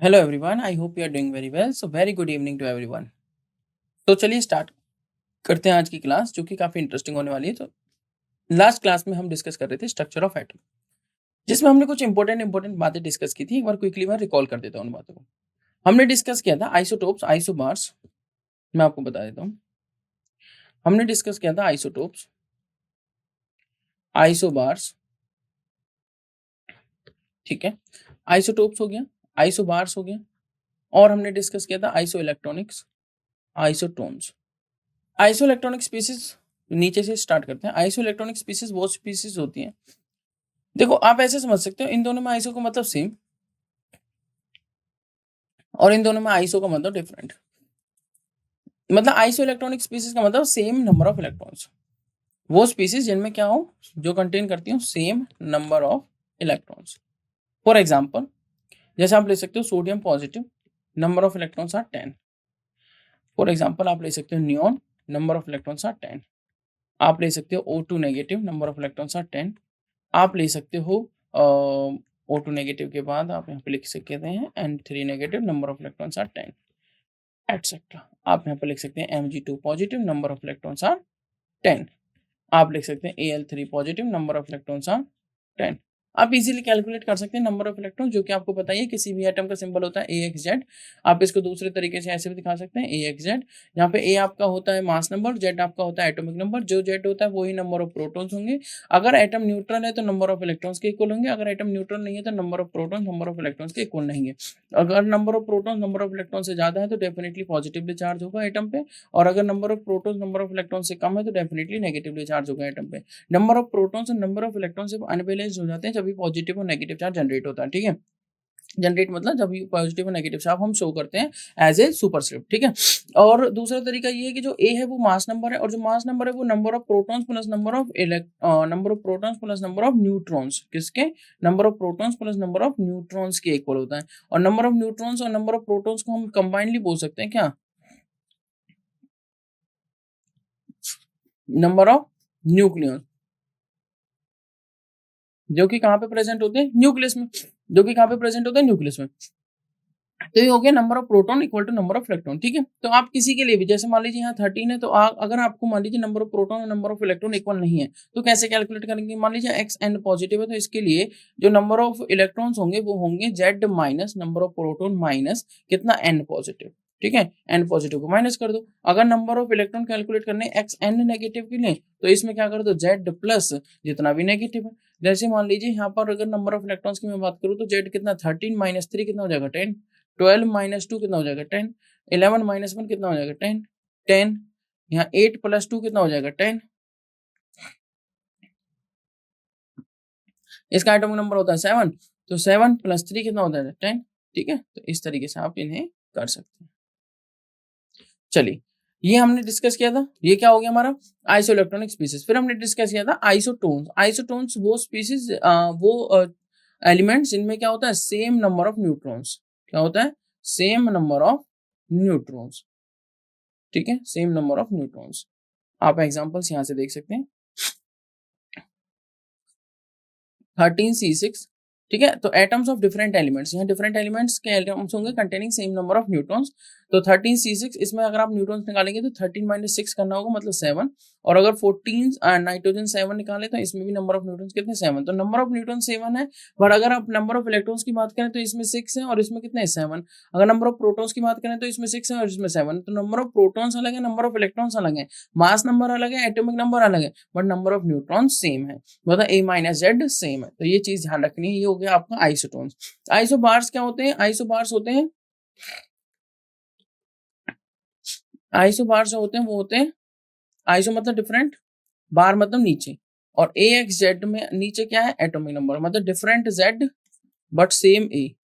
Hello everyone, I hope you are doing very well. So very good evening to everyone. तो चलिए start करते हैं आज की क्लास, जो कि काफ़ी इंटरेस्टिंग होने वाली है। तो लास्ट क्लास में हम डिस्कस कर रहे थे स्ट्रक्चर ऑफ एटम, जिसमें हमने कुछ इंपॉर्टेंट बातें डिस्कस की थी। एक बार क्विकली मैं रिकॉल कर देता हूँ उन बातों को। हमने डिस्कस किया था आइसोटोप्स, आइसोबार्स। मैं आपको बता देता हूँ। हमने डिस्कस किया था आइसोटोप्स, आइसोबार्स, ठीक है। आइसोटोप्स हो गया, आइसोबार्स हो गया, और हमने डिस्कस किया था iso electronics, isotones. Iso electronic species, नीचे से स्टार्ट करते हैं। आइसो इलेक्ट्रॉनिक स्पीसीज वो स्पीसीज होती हैं, देखो आप ऐसे समझ सकते हो, इन दोनों में आइसो का मतलब सेम और इन दोनों में आइसो का मतलब डिफरेंट। मतलब आइसो इलेक्ट्रॉनिक स्पीसीज का मतलब सेम नंबर ऑफ इलेक्ट्रॉन्स, वो स्पीसीज जिनमें क्या हो, जो कंटेन करती हो same number of electrons. For example, जैसे आप ले सकते हो sodium positive, number of electrons are 10। For example आप ले सकते हो neon, number of electrons are 10। आप ले सकते हो O2 negative, number of electrons are 10। आप ले सकते हो O2 नेगेटिव के बाद आप यहाँ पे लिख सकते हैं N3 negative, number of electrons are 10 etcetera. आप यहाँ पे लिख सकते हैं Mg2 positive, number of electrons are 10। आप लिख सकते हैं Al3 positive, number of electrons are 10। आप इजीली कैलकुलेट कर सकते हैं नंबर ऑफ इलेक्ट्रॉन, जो कि आपको पता ही है किसी भी एटम का सिंबल होता है AXZ। आप इसको दूसरे तरीके से ऐसे भी दिखा सकते हैं AXZ। यहाँ पे A आपका होता है मास नंबर, Z आपका होता है एटॉमिक नंबर। जो Z होता है वही नंबर ऑफ प्रोटॉन्स होंगे। अगर एटम न्यूट्रल है तो नंबर ऑफ इलेक्ट्रॉन्स के इक्वल होंगे। अगर एटम न्यूट्रल नहीं है तो number of proton number of electrons के इक्वल नहीं है। अगर number of proton number of electron से ज्यादा है तो डेफिनेटली पॉजिटिवली चार्ज होगा एटम पे, और अगर number of proton number of electron से कम है तो डेफिनेटली नेगेटिवली चार्ज होगा एटम पे। नंबर ऑफ प्रोटॉन्स और नंबर ऑफ इलेक्ट्रॉन से अनबैलेंस हो जाते हैं जब भी पॉजिटिव और नेगेटिव चार्ज जनरेट होता है, ठीक है। जनरेट मतलब जब पॉजिटिव और नेगेटिव चार्ज हम शो करते हैं एज ए सुपरस्क्रिप्ट, ठीक है। और दूसरा तरीका ये है कि जो ए है वो मास नंबर है, और जो मास नंबर है वो number of protons plus number of neutrons, किसके, number of protons plus number of neutrons के इक्वल होता है। और नंबर ऑफ न्यूट्रॉन्स और नंबर ऑफ प्रोटॉन्स को हम कंबाइनली बोल सकते हैं क्या, नंबर ऑफ न्यूक्लियस, जो कि कहाँ पे प्रेजेंट होते हैं, न्यूक्लियस में। जो कि कहाँ पे प्रेजेंट होते हैं, न्यूक्लियस में। तो ये हो गया number of proton equal to number of electron, ठीक है। तो आप किसी के लिए भी, जैसे मान लीजिए यहाँ 13 है, तो अगर आपको मान लीजिए नंबर ऑफ प्रोटॉन और नंबर ऑफ इलेक्ट्रॉन इक्वल नहीं है तो कैसे कैलकुलेट करेंगे। मान लीजिए एक्स एन पॉजिटिव है, तो इसके लिए जो नंबर ऑफ इलेक्ट्रॉन्स होंगे वो होंगे Z minus number of proton minus कितना, एन पॉजिटिव, ठीक है। एन पॉजिटिव को माइनस कर दो। अगर नंबर ऑफ इलेक्ट्रॉन कैलकुलेट करने एक्स एन नेगेटिव के लिए, तो इसमें क्या कर दो, जेड प्लस जितना भी नेगेटिव है। जैसे मान लीजिए यहाँ पर अगर नंबर ऑफ इलेक्ट्रॉन्स की मैं बात करूँ तो जेड कितना, 13 माइनस 3 कितना हो जाएगा, 10। 12 माइनस 2 कितना हो जाएगा, 10। 11 माइनस 1 कितना हो जाएगा, 10। 10 यहाँ 8 प्लस 2 कितना हो जाएगा, 10। इसका एटॉमिक नंबर होता है 7, तो 7 प्लस 3 कितना होता है, 10, ठीक है। तो इस तरीके से आप इन्हें कर सकते हैं। चलिए, ये हमने डिस्कस किया था। ये क्या हो गया हमारा, आइसो इलेक्ट्रॉनिक स्पीसीज। फिर हमने डिस्कस किया था आइसोटोन्स। आइसोटोन्स वो स्पीसीज, वो एलिमेंट्स जिनमें क्या होता है, सेम नंबर ऑफ न्यूट्रॉन्स। क्या होता है, सेम नंबर ऑफ न्यूट्रॉन्स, ठीक है, सेम नंबर ऑफ न्यूट्रॉन्स। आप एग्जांपल्स यहां से देख सकते हैं। 13C6, ठीक है। तो एटम्स ऑफ डिफरेंट एलिमेंट्स, यहाँ डिफरेंट एलिमेंट्स के एटम्स होंगे containing same number of neutrons. तो 13C6, इसमें अगर आप न्यूट्रॉन्स निकालेंगे तो 13 माइनस 6 करना होगा, मतलब 7। और अगर 14 नाइट्रोजन 7 निकाले तो इसमें भी नंबर ऑफ न्यूट्रॉन्स कितने, 7। तो नंबर ऑफ न्यूट्रॉन 7 है। बट अगर आप नंबर ऑफ इलेक्ट्रॉन्स की बात करें तो इसमें 6 है और इसमें कितने, 7। अगर नंबर ऑफ प्रोटॉन्स की बात करें तो इसमें 6 है और इसमें 7। तो नंबर ऑफ प्रोटॉन्स अलग है, नंबर ऑफ इलेक्ट्रॉन्स अलग है, मास नंबर अलग है, एटॉमिक नंबर अलग है, but number of neutron same है, मतलब A माइनस जेड सेम है। तो ये चीज ध्यान रखनी है। ये हो गया आपका आइसोटोन्स। आइसोबार्स क्या होते हैं, आइसोबार्स होते हैं, आइसोबार्स जो होते हैं वो होते हैं, आइसो मतलब डिफरेंट, बार मतलब नीचे, और ए एक्स जेड में नीचे क्या है, एटॉमिक नंबर, मतलब डिफरेंट जेड बट सेम ए।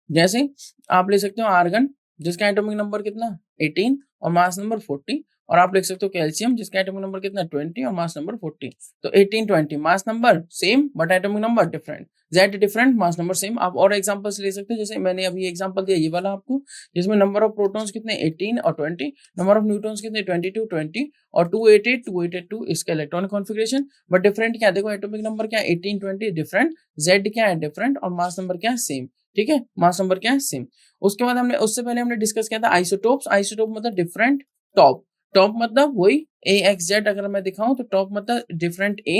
जैसे आप ले सकते हो आर्गन, जिसका एटॉमिक नंबर कितना, 18 और मास नंबर 40, और आप लिख सकते हो कैल्शियम जिसका एटॉमिक नंबर कितना 20 और मास नंबर 40। तो 18 20 mass number same but atomic number different, Z different mass number same. आप और एग्जांपल्स ले सकते हो, जैसे मैंने अभी एग्जांपल दिया ये वाला आपको, जिसमें नंबर ऑफ प्रोटॉन्स कितने 18 और 20, नंबर ऑफ न्यूट्रॉन्स कितने 22 20 और 288 इसका इलेक्ट्रॉनिक कॉन्फिगरेशन, बट डिफरेंट क्या देखो एटॉमिक नंबर क्या 18 20 डिफरेंट, Z क्या है डिफरेंट और मास नंबर क्या है सेम। ठीक है, मास नंबर क्या है सेम। उसके बाद हमने उससे पहले हमने डिस्कस किया था आइसोटोप्स। आइसोटोप मतलब डिफरेंट टॉप, टॉप मतलब वही AXZ अगर मैं दिखाऊं तो टॉप मतलब different A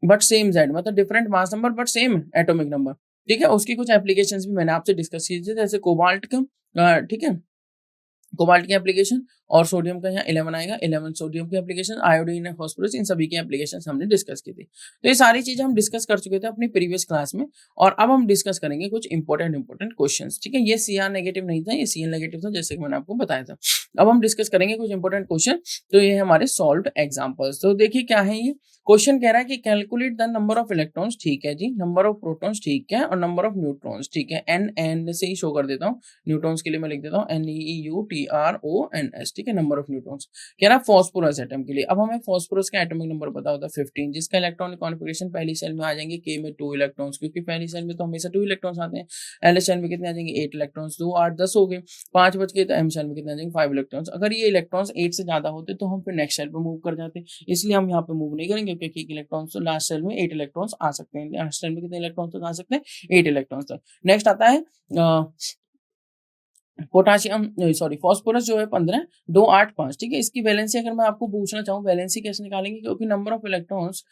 but same Z, मतलब different mass number but same atomic number. ठीक है, उसकी कुछ एप्लीकेशंस भी मैंने आपसे डिस्कस की थी, जैसे कोबाल्ट का, ठीक है, कोबाल्ट की एप्लीकेशन, और सोडियम का यहाँ 11 आएगा, 11 सोडियम की एप्लीकेशन, आयोडीन है, फास्फोरस, इन सभी की एप्लीकेशन हमने डिस्कस की थी। तो ये सारी चीजें हम डिस्कस कर चुके थे अपनी प्रीवियस क्लास में, और अब हम डिस्कस करेंगे कुछ इंपॉर्टेंट क्वेश्चंस। ठीक है, ये CR नेगेटिव नहीं था, ये CL नेगेटिव था, जैसे कि मैंने आपको बताया था। अब हम डिस्कस करेंगे कुछ इंपॉर्टेंट क्वेश्चन। तो ये हमारे सॉल्व्ड एग्जाम्पल्स। तो देखिए क्या है ये क्वेश्चन, कह रहा है कि calculate the number of electrons, ठीक है जी, नंबर ऑफ प्रोटॉन्स, ठीक है, और नंबर ऑफ न्यूट्रॉन्स, ठीक है, एन से ही शो कर देता हूँ, न्यूट्रॉन्स के लिए मैं लिख देता हूँ NEUTRONS, ठीक है, नंबर ऑफ न्यूट्रॉन्स। कह रहा है फास्फोरस एटम के लिए। अब हमें फास्फोरस का एटॉमिक नंबर पता होता है 15, जिसका इलेक्ट्रॉनिक कॉन्फिगरेशन पहली सेल में आ जाएंगे K में 2 इलेक्ट्रॉन्स, क्योंकि पहली सेल में तो हमेशा 2 इलेक्ट्रॉन्स आते हैं। L सेल में कितने आ जाएंगे 8 इलेक्ट्रॉन्स, 2 8 10 हो गए, 5 बच गए, तो M सेल में कितने आ जाएंगे 5 इलेक्ट्रॉन्स। अगर ये इलेक्ट्रॉन्स 8 से ज्यादा होते तो हम फिर नेक्स्ट सेल पे मूव कर जाते, इसलिए हम यहाँ पे मूव नहीं करेंगे, क्योंकि एक इलेक्ट्रॉन्स तो लास्ट सेल में 8 इलेक्ट्रॉन्स आ सकते हैं। लास्ट सेल में कितने इलेक्ट्रॉन्स तक आ सकते हैं 8 इलेक्ट्रॉन्स तक। नेक्स्ट आता है पोटाशियम, सॉरी फास्फोरस जो है 15 2 8 5, ठीक है। इसकी वैलेंसी अगर मैं आपको पूछना चाहूँ वैलेंसी कैसे निकालेंगे, क्योंकि number of electrons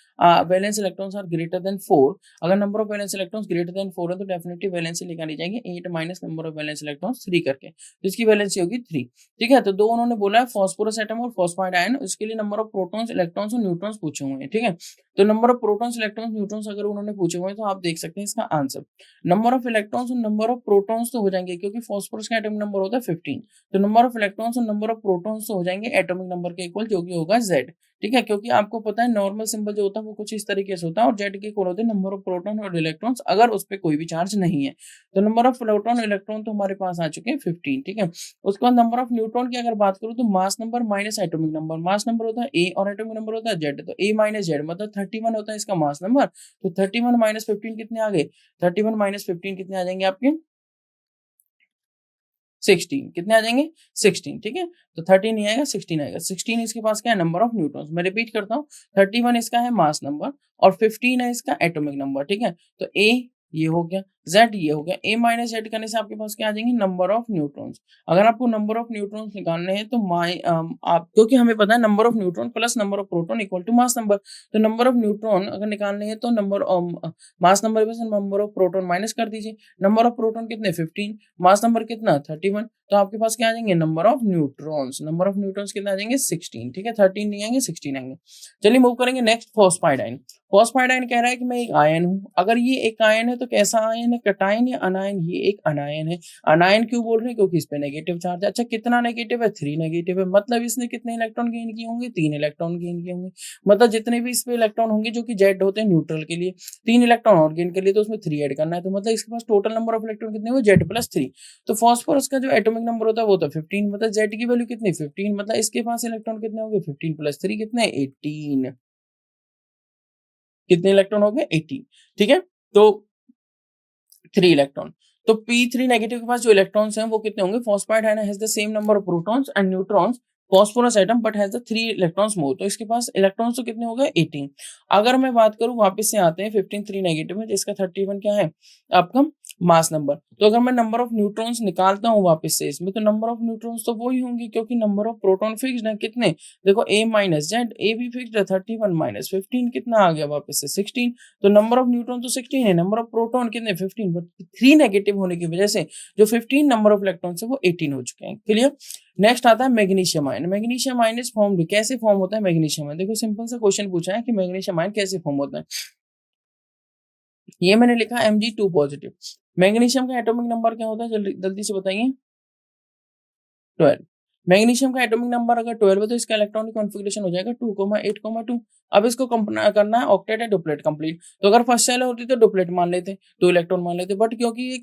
valence electrons are greater than 4। अगर number of valence electrons greater than 4 है तो डेफिनेटली वैलेंसी निकाली जाएगी 8 minus number of valence electrons 3 करके, तो इसकी वैलेंसी होगी 3। ठीक है, तो दो उन्होंने बोला है फास्फोरस एटम और फॉस्फाइड आयन, उसके लिए नंबर ऑफ प्रोटॉन्स इलेक्ट्रॉन्स और न्यूट्रॉन्स पूछे हुए हैं। ठीक है, तो number of protons electrons neutrons अगर उन्होंने पूछे हुए हैं तो आप देख सकते हैं इसका आंसर नंबर ऑफ इलेक्ट्रॉन्स और नंबर ऑफ प्रोटॉन्स तो हो जाएंगे, क्योंकि फास्फोरस का एटॉमिक नंबर होता है 15, तो नंबर ऑफ इलेक्ट्रॉन्स और नंबर ऑफ प्रोटॉन्स तो हो जाएंगे एटॉमिक नंबर के इक्वल, जो कि होगा Z। ठीक है, क्योंकि आपको पता है नॉर्मल सिंबल जो होता है वो कुछ इस तरीके से होता है, और Z के इक्वल होते हैं नंबर ऑफ प्रोटॉन और इलेक्ट्रॉन्स अगर उस पर कोई भी चार्ज नहीं है। तो नंबर ऑफ प्रोटॉन इलेक्ट्रॉन तो हमारे पास आ चुके हैं 15। ठीक है, उसके बाद नंबर ऑफ न्यूट्रॉन की अगर बात करूँ तो मास number minus atomic number, mass number होता है A और एटॉमिक नंबर होता है Z, तो A माइनस Z मतलब 31 होता है इसका मास नंबर, तो 31 माइनस 15 कितने आ गए, 31 माइनस 15 कितने आ जाएंगे आपके 16, कितने आ जाएंगे 16। ठीक है, तो 13 नहीं आएगा 16 आएगा। 16 इसके पास क्या है नंबर ऑफ न्यूट्रॉन्स, मैं रिपीट करता हूँ 31 इसका है मास नंबर और 15 है इसका एटॉमिक नंबर। ठीक है, तो A ये हो गया, Z ये हो गया, A माइनस Z करने से आपके पास क्या आ जाएंगे नंबर ऑफ न्यूट्रॉन्स। अगर आपको नंबर ऑफ न्यूट्रॉन्स निकालने हैं तो आप, क्योंकि हमें पता है number of neutron plus number of proton equal to mass number, तो नंबर ऑफ न्यूट्रॉन अगर निकालने हैं तो नंबर मास नंबर में से नंबर ऑफ प्रोटॉन माइनस कर दीजिए। नंबर ऑफ प्रोटॉन कितने 15, मास नंबर कितना 31, तो आपके पास क्या आ जाएंगे number of neutrons, number of neutrons कितना आ जाएंगे 16। ठीक है, 13 नहीं आएंगे 16 आएंगे। चलिए मूव करेंगे next phosphide ion. Phosphide ion कह रहा है कि मैं एक आयन हूं, अगर ये एक आयन है तो कैसा आयन है, कटायन या अनायन, ये एक अनायन है। अनायन क्यों बोल रहे हैं, क्योंकि इस पे नेगेटिव चार्ज है। अच्छा कितना नेगेटिव है 3 नेगेटिव है, मतलब इसने कितने इलेक्ट्रॉन गेन किए होंगे 3 इलेक्ट्रॉन गेन किए होंगे, मतलब जितने भी इस पे इलेक्ट्रॉन होंगे जो कि जेड होते हैं न्यूट्रल के लिए, 3 इलेक्ट्रॉन और गेन के लिए, तो उसमें 3 ऐड करना है, तो मतलब इसके पास टोटल नंबर ऑफ इलेक्ट्रॉन कितने हुए जेड प्लस 3। तो फॉस्फोरस का जो एटॉमिक नंबर होता है वो तो 15, मतलब जेड की वैल्यू कितनी 15, मतलब इसके पास इलेक्ट्रॉन कितने होंगे 15 प्लस 3 कितने 18, कितने इलेक्ट्रॉन हो गए 18। ठीक है, तो 3 इलेक्ट्रॉन, तो P3 नेगेटिव के पास जो इलेक्ट्रॉन्स हैं वो कितने होंगे, phosphide ion has the same number of protons and neutrons phosphorus atom but has the 3 electrons more, तो इसके पास इलेक्ट्रॉन्स तो कितने हो गए 18। अगर मैं बात करूं वापस से आते हैं 15 3 नेगेटिव है, जिसका 31 क्या है आपका मास नंबर, तो अगर मैं नंबर ऑफ न्यूट्रॉन्स निकालता हूं वापस से इसमें, तो नंबर ऑफ न्यूट्रॉन्स तो वही होंगे, क्योंकि नंबर ऑफ प्रोटॉन फिक्स्ड है कितने, देखो A माइनस जेड, A भी फिक्स्ड है 31 माइनस 15 कितना आ गया वापस से 16, तो नंबर ऑफ न्यूट्रॉन तो 16 है, नंबर ऑफ प्रोटॉन कितने 15, बट 3 नेगेटिव होने की वजह से जो 15 नंबर ऑफ इलेक्ट्रॉन है वो 18 हो चुके हैं। क्लियर। नेक्स्ट आता है magnesium ion. Magnesium ion is formed, कैसे फॉर्म होता है मैग्नीशियम आयन, देखो सिंपल सा क्वेश्चन पूछा है कि मैग्नीशियम आयन कैसे फॉर्म होता है, ये मैंने लिखा Mg2 पॉजिटिव। मैग्नीशियम का एटॉमिक नंबर क्या होता है जल्दी जल्दी से बताइए 12। मैग्नीशियम का एटॉमिक नंबर अगर 12 है तो इसका इलेक्ट्रॉनिक कॉन्फ़िगरेशन हो जाएगा 2,8,2। अब इसको करना है ऑक्टेट या डुप्लेट कंप्लीट। तो अगर फर्स्ट शेल होती तो डुप्लेट मान लेते, 2 इलेक्ट्रॉन मान लेते, बट क्योंकि ये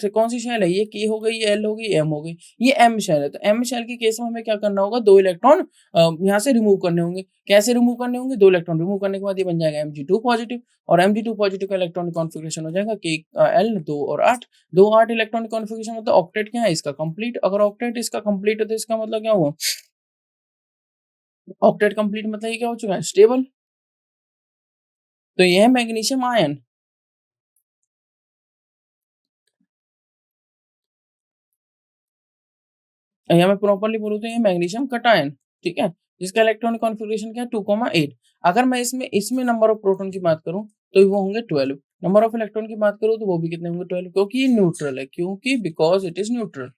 कौन सी शेल है, ये के हो गई, ये एल हो गई, एम हो गई, ये एम शेल है। तो एम शेल के केस में हमें क्या करना होगा, 2 इलेक्ट्रॉन यहाँ से रिमूव करने होंगे। कैसे रिमूव करने होंगे, 2 इलेक्ट्रॉन रिमूव करने के बाद ये बन जाएगा Mg2 पॉजिटिव, और Mg2 पॉजिटिव का इलेक्ट्रॉनिक कॉन्फ़िगरेशन हो जाएगा k l 2 और 8। 2 8 इलेक्ट्रॉनिक कॉन्फ़िगरेशन मतलब ऑक्टेट क्या है इसका कंप्लीट। अगर ऑक्टेट इसका कंप्लीट है तो इसका मतलब क्या हुआ, ऑक्टेट कंप्लीट मतलब ये क्या हो चुका है, स्टेबल। तो ये है मैग्नीशियम आयन। यहाँ मैं प्रॉपर्ली बोलूँ तो ये मैग्नीशियम कटायन, ठीक है, जिसका इलेक्ट्रॉनिक कॉन्फ़िगरेशन क्या है 2,8। अगर मैं इसमें इसमें नंबर ऑफ प्रोटॉन की बात करूँ तो वो होंगे 12। नंबर ऑफ इलेक्ट्रॉन की बात करूँ तो वो भी कितने होंगे, 12, क्योंकि ये न्यूट्रल है, क्योंकि बिकॉज इट इज न्यूट्रल।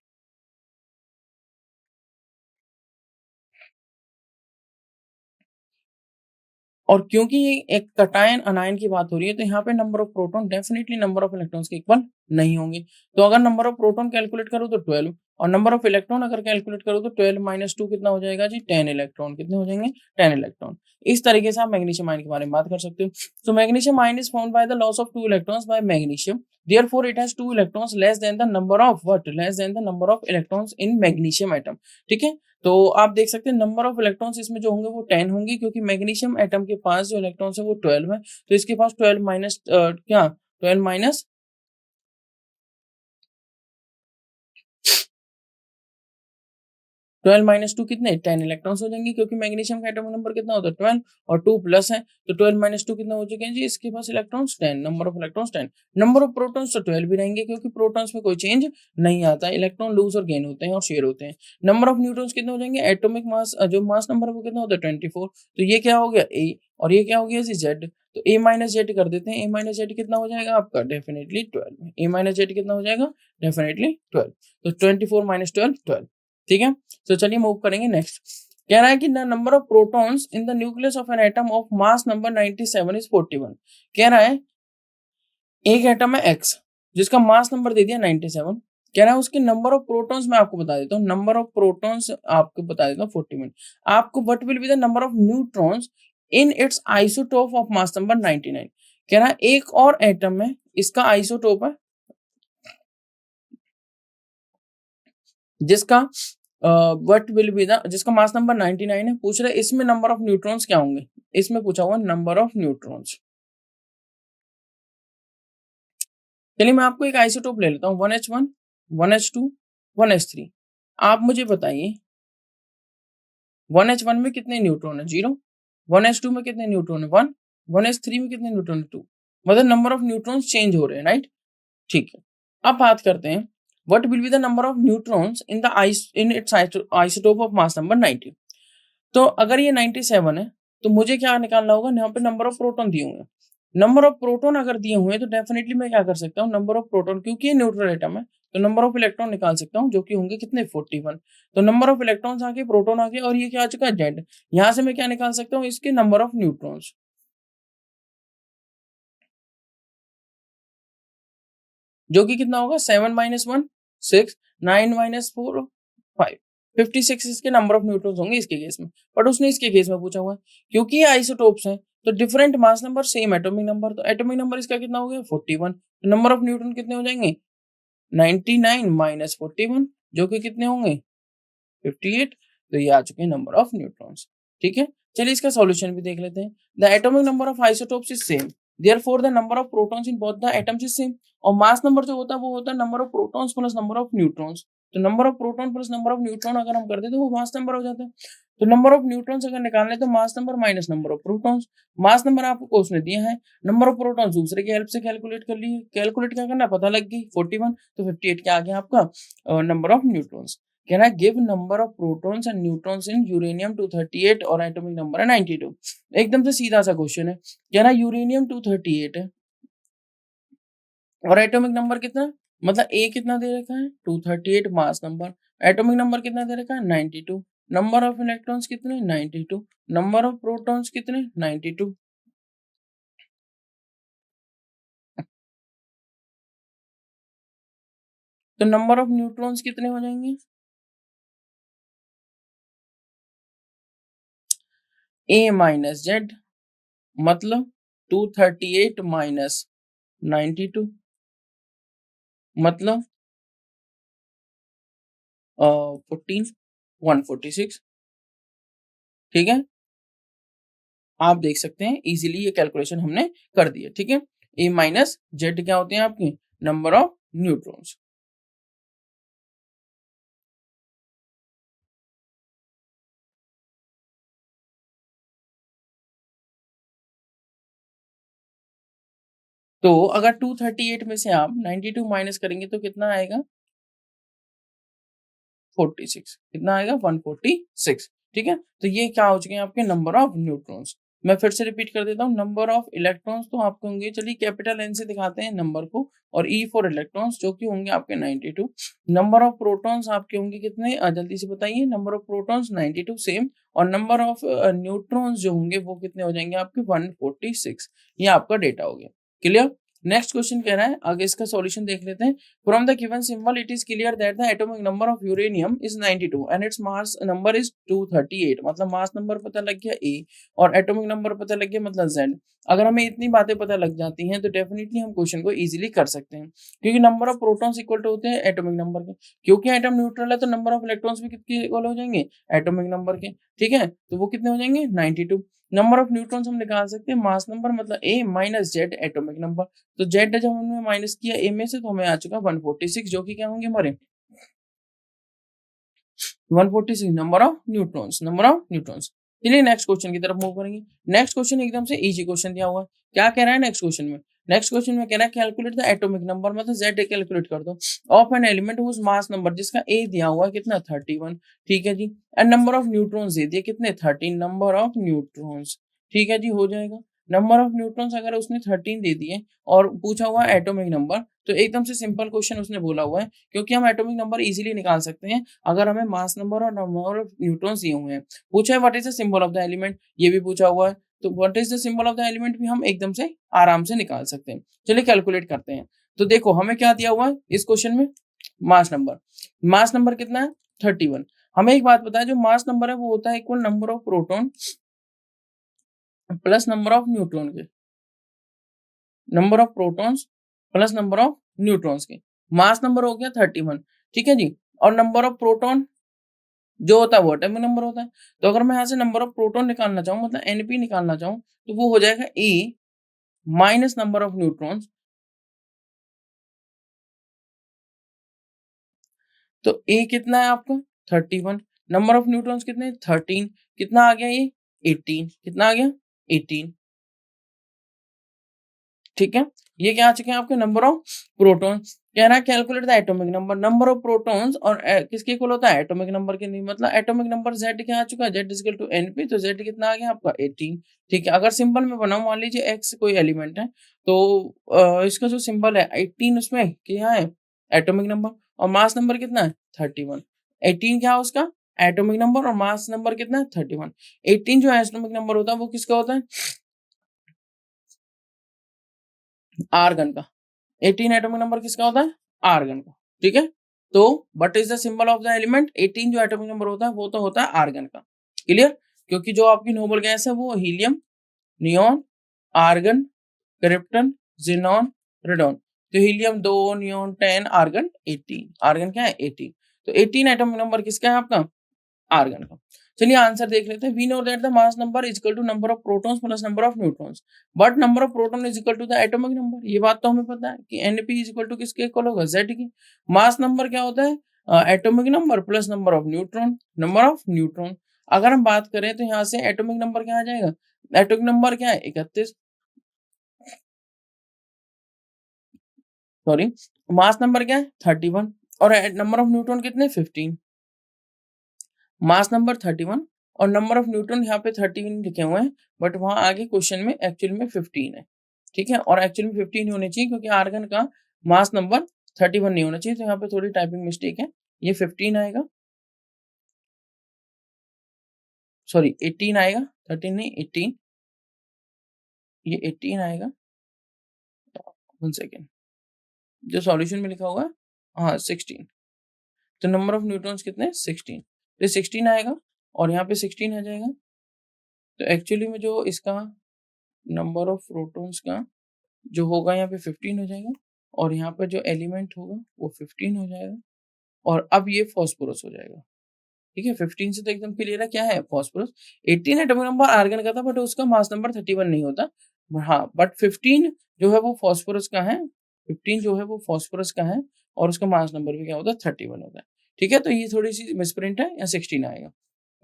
और क्योंकि ये एक कटायन अनायन की बात हो रही है तो यहाँ पे number of proton definitely number of electrons के इक्वल नहीं होंगे। तो अगर नंबर ऑफ प्रोटॉन कैलकुलेट करो तो 12, और नंबर ऑफ इलेक्ट्रॉन अगर कैलकुलेट करो तो 12 माइनस 2 कितना हो जाएगा जी, 10 इलेक्ट्रॉन। कितने हो जाएंगे, 10 इलेक्ट्रॉन। इस तरीके से आप मैग्नीशियम आयन के बारे में बात कर सकते हो। तो magnesium ion is found by the loss of 2 electrons bye magnesium, therefore it has 2 electrons less than the number of what, less than the number of electrons in magnesium atom। ठीक है, तो आप देख सकते हैं नंबर ऑफ इलेक्ट्रॉन्स इसमें जो होंगे वो 10 होंगे, क्योंकि मैग्नीशियम एटम के पास जो इलेक्ट्रॉन्स है वो 12 है। तो इसके पास 12 माइनस क्या, 12 माइनस 12 माइनस 2 कितने, 10 इलेक्ट्रॉन्स हो जाएंगे, क्योंकि मैग्नीशियम का एटॉमिक नंबर कितना होता है 12, और 2 प्लस है तो 12 माइनस 2 कितना हो चुके हैं जी, इसके पास electrons 10, number of electrons 10। Number of protons तो 12 भी रहेंगे, क्योंकि प्रोटॉन्स में कोई चेंज नहीं आता है, इलेक्ट्रॉन लूज और गेन होते हैं और शेयर होते हैं। नंबर ऑफ न्यूट्रॉन्स कितने हो जाएंगे, एटॉमिक मास जो मास नंबर है वो कितना होता है 24। तो ये क्या हो गया ए, और ये क्या हो गया जी जेड। तो ए माइनस जेड कर देते हैं, ए माइनस जेड कितना हो जाएगा आपका, डेफिनेटली 12। ए माइनस जेड कितना हो जाएगा, डेफिनेटली 12। तो 24 माइनस 12 12। ठीक है, तो चलिए मूव करेंगे नेक्स्ट। कह रहा है कि the number of protons in the nucleus of an atom of mass number 97 is 41। कह रहा है एक एटम है एक्स जिसका मास नंबर दे दिया 97। कह रहा है उसके नंबर ऑफ प्रोटॉन्स मैं आपको बता देता हूँ, नंबर ऑफ प्रोटॉन्स आपको बता देता हूँ 41। आपको what will be the number of neutrons in its isotope of mass number 99। कह रहा है एक और एटम है, इसका आइसोटोप है जिसका व्हाट विल बी द, जिसका मास नंबर 99 है। पूछ रहे इसमें नंबर ऑफ न्यूट्रॉन्स क्या होंगे, इसमें पूछा हुआ नंबर ऑफ न्यूट्रॉन्स। चलिए मैं आपको एक आइसोटोप ले लेता हूँ, 1H1, 1H2, 1H3। आप मुझे बताइए 1H1 में कितने न्यूट्रॉन है, 0। 1H2 में कितने न्यूट्रॉन है, 1। 1H3 में कितने न्यूट्रॉन है, 2। मतलब नंबर ऑफ न्यूट्रॉन्स चेंज हो रहे हैं, राइट। ठीक है, अब बात करते हैं what will be the number of neutrons in the in its isotope of mass number 90। तो अगर ये 97 है तो मुझे क्या निकालना होगा, यहाँ पे नंबर ऑफ प्रोटॉन दिए हुए हैं। नंबर ऑफ प्रोटॉन अगर दिए हुए हैं तो डेफिनेटली मैं क्या कर सकता हूँ, नंबर ऑफ प्रोटॉन, क्योंकि ये न्यूट्रल एटम है तो नंबर ऑफ इलेक्ट्रॉन निकाल सकता हूँ, जो कि होंगे कितने 41। तो नंबर ऑफ इलेक्ट्रॉन्स आगे, प्रोटॉन आगे, और ये क्या आ चुका है जेड। यहाँ से मैं क्या निकाल सकता हूँ, इसके नंबर ऑफ न्यूट्रॉन्स, जो कि कितना होगा 7 माइनस 1 6, 9 माइनस 4 5, 56 इसके नंबर ऑफ न्यूट्रॉन्स होंगे इसके केस में। बट उसने इसके केस में पूछा हुआ है, क्योंकि ये आइसोटोप्स हैं तो different mass number same atomic number, तो एटॉमिक नंबर इसका कितना हो गया 41। तो नंबर ऑफ न्यूट्रॉन कितने हो जाएंगे 99 माइनस 41, जो कि कितने होंगे 58। तो ये आ चुके हैं नंबर ऑफ न्यूट्रॉन्स। ठीक है, चलिए इसका सॉल्यूशन भी देख लेते हैं। The atomic number of isotopes is same, therefore the number of protons in both the atoms is same. और मास नंबर जो होता है वो होता है number of protons plus number of neutrons. तो number of proton plus number of neutron अगर हम करते तो वो मास नंबर हो जाता है। तो नंबर ऑफ न्यूट्रॉन्स अगर निकालने तो मास number minus number of protons. Mass number आपको उसने दिया है, नंबर ऑफ प्रोटॉन्स दूसरे की हेल्प से कैलकुलेट कर लिए, कैलकुलेट क्या करना पता लग गई 41, तो 58 क्या आ गया आपका number of neutrons. Can I give number of protons and neutrons in uranium 238 और एटॉमिक नंबर है 92। एकदम से सीधा सा क्वेश्चन है, कह रहा यूरेनियम 238 है और एटॉमिक नंबर कितना, मतलब ए कितना दे रखा है 238 मास नंबर, एटॉमिक नंबर कितना दे रखा है 92, नंबर ऑफ इलेक्ट्रॉन्स कितने 92, नंबर ऑफ प्रोटॉन्स कितने 92। तो नंबर ऑफ न्यूट्रॉन्स कितने हो जाएंगे ए माइनस जेड मतलब 238 माइनस 92 मतलब 14 146। ठीक है, आप देख सकते हैं इजीली ये कैलकुलेशन हमने कर दी है। ठीक है, ए माइनस जेड क्या होते हैं आपके नंबर ऑफ न्यूट्रॉन्स। तो अगर 238 में से आप 92 माइनस करेंगे तो कितना आएगा 46। कितना आएगा 146। ठीक है, तो ये क्या हो चुके हैं आपके नंबर ऑफ न्यूट्रॉन्स। मैं फिर से रिपीट कर देता हूँ, नंबर ऑफ इलेक्ट्रॉन्स तो आपके होंगे, चलिए कैपिटल एन से दिखाते हैं नंबर को, और ई फॉर इलेक्ट्रॉन्स जो कि होंगे आपके 92। नंबर ऑफ प्रोटॉन्स आपके होंगे कितने, जल्दी से बताइए। नंबर ऑफ प्रोटॉन्स 92 सेम, और नंबर ऑफ न्यूट्रॉन्स जो होंगे वो कितने हो जाएंगे आपके 146। ये आपका डेटा हो गया। क्लियर। नेक्स्ट क्वेश्चन कह रहा है, आगे इसका सॉल्यूशन देख लेते हैं। From the given symbol, it is clear that the atomic number of uranium is 92 and its mass number is 238। मतलब मास नंबर पता लग गया A और एटॉमिक नंबर पता लग गया मतलब Z। अगर हमें इतनी बातें पता लग जाती हैं तो डेफिनेटली हम क्वेश्चन को इजीली कर सकते हैं, क्योंकि number of protons equal to होते हैं एटॉमिक नंबर के। क्योंकि एटम न्यूट्रल है तो नंबर ऑफ इलेक्ट्रॉन्स भी कितने इक्वल हो जाएंगे एटॉमिक नंबर के। ठीक है, तो वो कितने हो जाएंगे 92। नंबर ऑफ न्यूट्रॉन्स हम निकाल सकते हैं मास नंबर मतलब A minus Z atomic number. तो जेड जब हमने माइनस किया ए में से तो हमें आ चुका 146, जो कि क्या होंगे हमारे 146 number of neutrons. Number of neutrons. चलिए नेक्स्ट क्वेश्चन की तरफ मूव करेंगे। नेक्स्ट क्वेश्चन एकदम से इजी क्वेश्चन दिया हुआ है। क्या कह रहा है नेक्स्ट क्वेश्चन में, नेक्स्ट क्वेश्चन में कह रहा है कैलकुलेट द एटॉमिक नंबर, मतलब जेड कैलकुलेट कर दो of an element whose mass number, जिसका ए दिया हुआ है कितना 31। ठीक है जी, एंड नंबर ऑफ न्यूट्रॉन्स दे दिए कितने 13, नंबर ऑफ न्यूट्रॉन्स। ठीक है जी, हो जाएगा। नंबर ऑफ न्यूट्रॉन्स अगर उसने 13 दे दिए और पूछा हुआ एटॉमिक नंबर, तो एकदम से सिंपल क्वेश्चन उसने बोला हुआ है, क्योंकि हम एटॉमिक नंबर इजीली निकाल सकते हैं अगर हमें मास नंबर और नंबर ऑफ न्यूट्रॉन्स दिए हुए हैं। पूछा है what is the symbol of the element, ये भी पूछा हुआ है, तो what is the symbol of the element भी हम एकदम से आराम से निकाल सकते हैं। चलिए कैलकुलेट करते हैं। तो देखो हमें क्या दिया हुआ है इस क्वेश्चन में, मास नंबर। मास नंबर कितना है 31। हमें एक बात पता है, जो मास नंबर है वो होता है equal number of proton plus number of neutron के, number of protons plus number of neutrons के। मास नंबर हो गया 31। ठीक है जी, और नंबर ऑफ प्रोटॉन जो होता है वो एटॉमिक नंबर होता है। तो अगर मैं यहाँ से नंबर ऑफ प्रोटॉन निकालना चाहूँ मतलब एनपी निकालना चाहूँ, तो वो हो जाएगा ए माइनस नंबर ऑफ न्यूट्रॉन्स। तो ए कितना है आपका 31, नंबर ऑफ न्यूट्रॉन्स कितने 13, कितना आ गया ये 18, कितना आ गया 18। ठीक है, ये क्या आ चुके हैं आपके नंबर ऑफ प्रोटॉन्स। कह रहा है calculate the atomic number, number of protons और किसके इक्वल होता है एटॉमिक नंबर के, नहीं मतलब एटॉमिक नंबर जेड क्या आ चुका है जेड इक्वल टू एनपी, तो जेड कितना आ गया आपका 18। ठीक है, अगर सिंबल में बनाऊं मान लीजिए एक्स कोई एलिमेंट है, तो इसका जो सिंबल है 18 उसमें क्या है एटॉमिक नंबर, और मास नंबर कितना है 31। 18 क्या है उसका एटॉमिक नंबर और मास नंबर कितना है 31। 18 जो एटॉमिक नंबर होता है वो किसका होता है आर्गन का। 18 एटॉमिक नंबर किसका होता है आर्गन का। ठीक है, तो what is the symbol of the element 18 जो एटॉमिक नंबर होता है वो तो होता है आर्गन का। क्लियर, क्योंकि जो आपकी नोबल गैस है वो helium, neon, argon, krypton, xenon, radon. तो हीलियम 2, नियॉन 10, आर्गन 18। आर्गन क्या है 18, तो 18 एटॉमिक नंबर किसका है आपका आर्गन का। चलिए आंसर देख लेते हैं। We know that the mass number is equal to number of protons plus number of neutrons, but number of proton is equal to the atomic number. ये बात तो हमें पता है कि एनपी इज इक्वल टू किसके इक्वल होगा जेड की। मास नंबर क्या होता है atomic number plus number of neutron, number of neutron. अगर हम बात करें तो यहाँ से एटॉमिक नंबर क्या आ जाएगा, एटॉमिक नंबर क्या है 31, सॉरी मास नंबर क्या है 31, और नंबर ऑफ न्यूट्रॉन कितने 15। मास नंबर 31 और नंबर ऑफ न्यूट्रॉन यहाँ पे 13 लिखे हुए हैं, बट वहां आगे क्वेश्चन में एक्चुअल में 15 है। ठीक है, और एक्चुअल में 15 होने चाहिए क्योंकि आर्गन का मास नंबर 31 नहीं होना चाहिए, तो यहाँ पे थोड़ी टाइपिंग मिस्टेक है, ये 15 आएगा, सॉरी 18 आएगा, 13 नहीं 18, ये 18 आएगा। 1 सेकेंड, जो सॉल्यूशन में लिखा हुआ है हाँ 16, तो नंबर ऑफ न्यूट्रॉन्स कितने 16, तो 16 आएगा और यहाँ पे 16 आ जाएगा। तो एक्चुअली में जो इसका नंबर ऑफ प्रोटॉन्स का जो होगा यहाँ पे 15 हो जाएगा और यहाँ पर जो एलिमेंट होगा वो 15 हो जाएगा और अब ये फॉस्फोरस हो जाएगा। ठीक है, 15 से तो एकदम क्लियर है क्या है फॉस्फोरस। 18 एटॉमिक नंबर आर्गन का था बट उसका मास नंबर 31 नहीं होता। हाँ, बट 15 जो है वो फॉस्फोरस का है, 15 जो है वो फॉस्फोरस का है और उसका मास नंबर भी क्या होता है 31 होता है। ठीक है, तो ये थोड़ी सी मिसप्रिंट है, या 16 आएगा।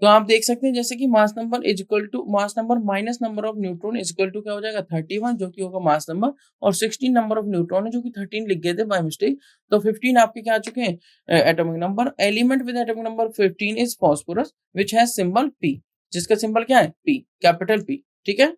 तो आप देख सकते हैं जैसे कि mass number is equal to mass number minus number of neutron is equal to क्या हो जाएगा 31 जो कि होगा मास नंबर, और 16 नंबर ऑफ न्यूट्रॉन है जो कि 13 लिख गए थे बाय मिस्टेक। तो 15 आपके क्या आ चुके हैं atomic number. Element with atomic number 15 is phosphorus which has symbol P, जिसका सिंबल क्या है P, कैपिटल P। ठीक है,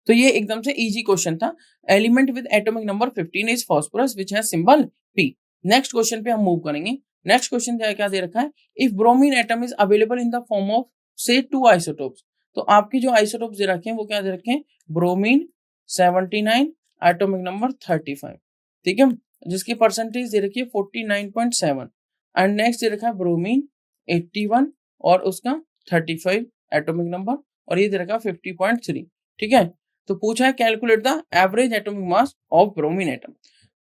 तो ये एकदम से इजी क्वेश्चन था। Element with atomic number 15 is phosphorus which has symbol P। Next question पे हम मूव करेंगे। नेक्स्ट क्वेश्चन क्या दे रखा है, if bromine atom is available in the form of से 2 आइसोटोप्स। तो आपके जो आइसोटोप्स दे रखे हैं वो क्या दे रखे हैं, ब्रोमीन 79, एटॉमिक नंबर 35। ठीक है, जिसकी परसेंटेज दे रखी है 49.7। एंड नेक्स्ट दे रखा है ब्रोमीन 81 और उसका 35 एटॉमिक नंबर, और ये दे रखा है 50.3। ठीक है, तो पूछा है calculate the average atomic mass of bromine atom.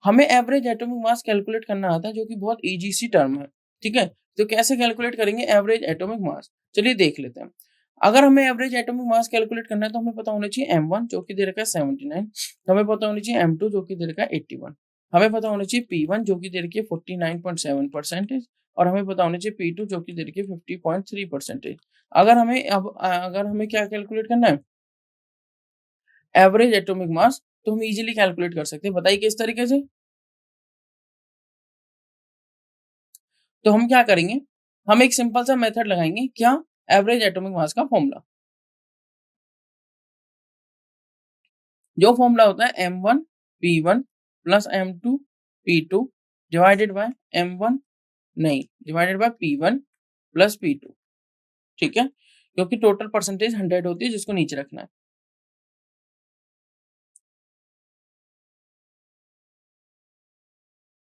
हमें एवरेज एटॉमिक मास कैलकुलेट करना आता है जो कि बहुत इजी सी टर्म है। ठीक है, तो कैसे कैलकुलेट करेंगे एवरेज एटॉमिक मास, चलिए देख लेते हैं। अगर हमें एवरेज एटॉमिक मास कैलकुलेट करना है तो हमें पता होना चाहिए m1 जो कि दे रखा है 79, हमें पता होना चाहिए m2 जो कि दे रखा है 81, हमें पता होना चाहिए p1 जो कि दे रखी है 49.7%, और हमें पता होना चाहिए p2 जो कि दे रखी है 50.3%। अगर हमें क्या कैलकुलेट करना है एवरेज एटॉमिक मास, तो हम इजीली कैलकुलेट कर सकते हैं। बताइए किस तरीके से। तो हम क्या करेंगे, हम एक सिंपल सा मेथड लगाएंगे, क्या, एवरेज एटॉमिक मास का फॉर्मूला। जो फॉर्मूला होता है m1 p1 plus m2 p2 divided by m1 नहीं divided by p1 plus p2। ठीक है, क्योंकि टोटल परसेंटेज 100 होती है जिसको नीचे रखना है।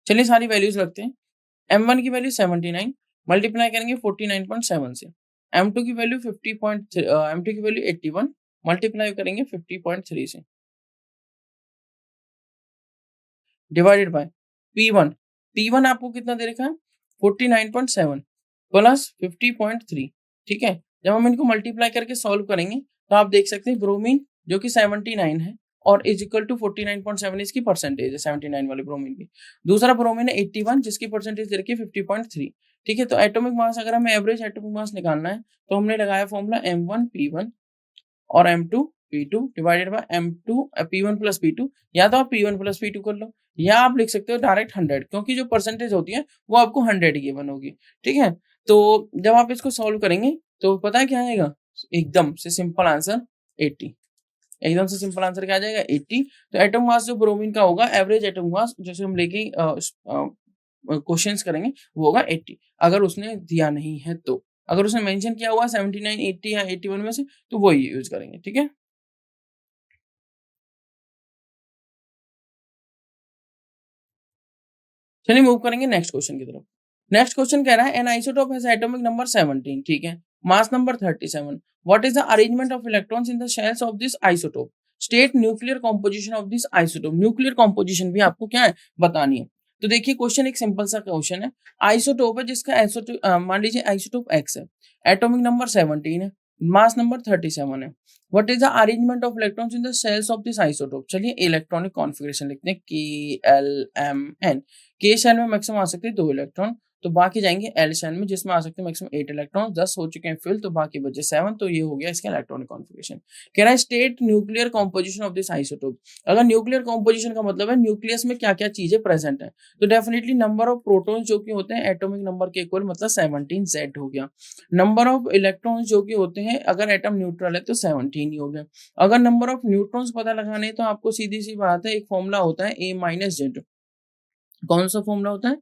चलिए सारी वैल्यूज रखते हैं। m1 की वैल्यू 79 मल्टीप्लाई करेंगे 49.7 से, m2 की वैल्यू 81 मल्टीप्लाई करेंगे 50.3 से, डिवाइडेड बाय P1। P1 आपको कितना दे रखा है 49.7 प्लस 50.3। ठीक है, जब हम इनको मल्टीप्लाई करके सॉल्व करेंगे तो आप देख सकते हैं ब्रोमीन जो कि 79 है और इज इक्वल टू 49.7 इसकी परसेंटेज है 79 वाले ब्रोमीन की। दूसरा ब्रोमीन है 81 जिसकी परसेंटेज दे रखी है 50.3। ठीक है, तो एटॉमिक मास अगर हमें एवरेज एटॉमिक मास निकालना है तो हमने लगाया फॉर्मूला m1 p1 और m2 p2 divided by m2 p1 plus p2, या तो आप p1 प्लस p2 कर लो या आप लिख सकते हो डायरेक्ट 100, क्योंकि जो परसेंटेज होती है वो आपको 100 गिवन होगी। ठीक है, तो जब आप इसको सॉल्व करेंगे तो पता है क्या आएगा, एकदम से सिंपल आंसर 80। एकदम से सिंपल आंसर क्या आ जाएगा 80। तो एटम मास जो ब्रोमीन का होगा एवरेज एटम मास जैसे हम लेके क्वेश्चंस करेंगे वो होगा 80, अगर उसने दिया नहीं है तो। अगर उसने मेंशन किया हुआ 79 80 या 81 में से तो वो ही यूज करेंगे। ठीक है, चलिए मूव करेंगे नेक्स्ट क्वेश्चन की तरफ। नेक्स्ट क्वेश्चन कह रहा है N isotope has atomic number 17। ठीक है, mass number 37। What is the arrangement of electrons in the shells of this isotope, state nuclear composition of this isotope. Nuclear composition भी आपको क्या है बतानी है। तो देखिए क्वेश्चन एक सिंपल सा क्वेश्चन है, आइसोटोप है जिसका आइसोटोप मान लीजिए आइसोटोप एक्स है, एटॉमिक नंबर 17 है, मास नंबर 37 है। What is the arrangement of electrons in the shells of this isotope. चलिए इलेक्ट्रॉनिक कॉन्फिगरेशन लिखते हैं KLMN। के शेल में मैक्सिमम आ सकते हैं 2 इलेक्ट्रॉन, तो बाकी जाएंगे एल शेल में जिसमें आ सकते हैं मैक्सिमम 8 इलेक्ट्रॉन। 10 हो चुके हैं फिल तो बाकी बचे 7, तो ये हो गया इसका इलेक्ट्रॉनिक कॉन्फिगरेशन। कह रहा है state nuclear composition of this isotope. अगर न्यूक्लियर कॉम्पोजिशन का मतलब है न्यूक्लियस में क्या क्या चीजें प्रेजेंट है, तो डेफिनेटली नंबर ऑफ प्रोटॉन्स जो कि होते हैं एटॉमिक नंबर के इक्वल, मतलब 17Z हो गया। नंबर ऑफ इलेक्ट्रॉन्स जो कि होते हैं अगर एटम न्यूट्रल है तो 17 ही हो गया। अगर नंबर ऑफ न्यूट्रॉन्स पता लगाने तो आपको सीधी सी बात है, एक फॉर्मूला होता है A-Z। कौन सा फॉर्मूला होता है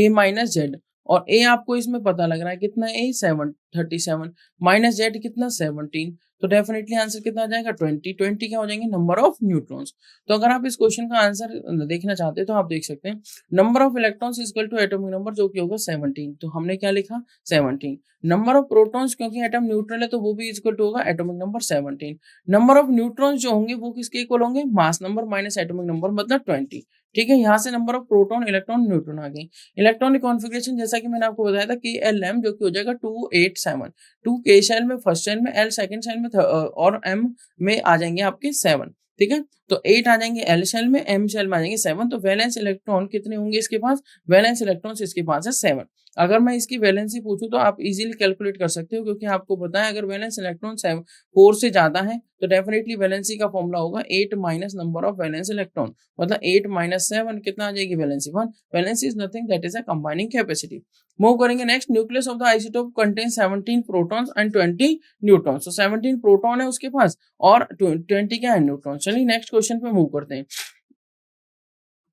A-Z, और A आपको इसमें पता लग रहा है कितना A 37 माइनस Z कितना 17, तो डेफिनेटली आंसर कितना आ जाएगा 20। 20 क्या हो जाएंगे नंबर ऑफ न्यूट्रॉन्स। तो अगर आप इस क्वेश्चन का आंसर देखना चाहते हैं तो आप देख सकते हैं number of electrons equal to atomic number जो कि होगा 17। तो हमने क्या लिखा 17। नंबर ऑफ प्रोटॉन्स क्योंकि एटम न्यूट्रल है तो वो भी इक्वल टू होगा atomic number 17। Number of neutrons जो होंगे वो किसके इक्वल होंगे mass number minus atomic number मतलब 20। ठीक है, यहाँ से number of proton electron neutron आ गई। इलेक्ट्रॉनिक कॉन्फ़िगरेशन जैसा कि मैंने आपको बताया था KLM जो कि हो जाएगा 287। 2 K शेल में फर्स्ट शेल में, L सेकंड शेल में और M में आ जाएंगे आपके 7। ठीक है, तो 8 आ जाएंगे L शेल में, M शेल में आ जाएंगे 7। तो वैलेंस इलेक्ट्रॉन कितने होंगे इसके पास, वैलेंस इलेक्ट्रॉन्स इसके पास है 7। अगर मैं इसकी वैलेंसी पूछूं तो आप इजीली कैलकुलेट कर सकते हो क्योंकि आपको पता है अगर वैलेंस इलेक्ट्रॉन 4 से ज्यादा है तो डेफिनेटली वैलेंसी का फॉर्मूला होगा 8 minus number of valence electron, मतलब 8 माइनस 7 कितना आ जाएगी valency 1। Valency is nothing that is a combining capacity. Move करेंगे next. Nucleus of the isotope contains 17 protons and 20 neutrons. तो 17 प्रोटॉन है उसके पास और 20 क्या है न्यूट्रॉन। चलिए नेक्स्ट क्वेश्चन पे मूव करते हैं।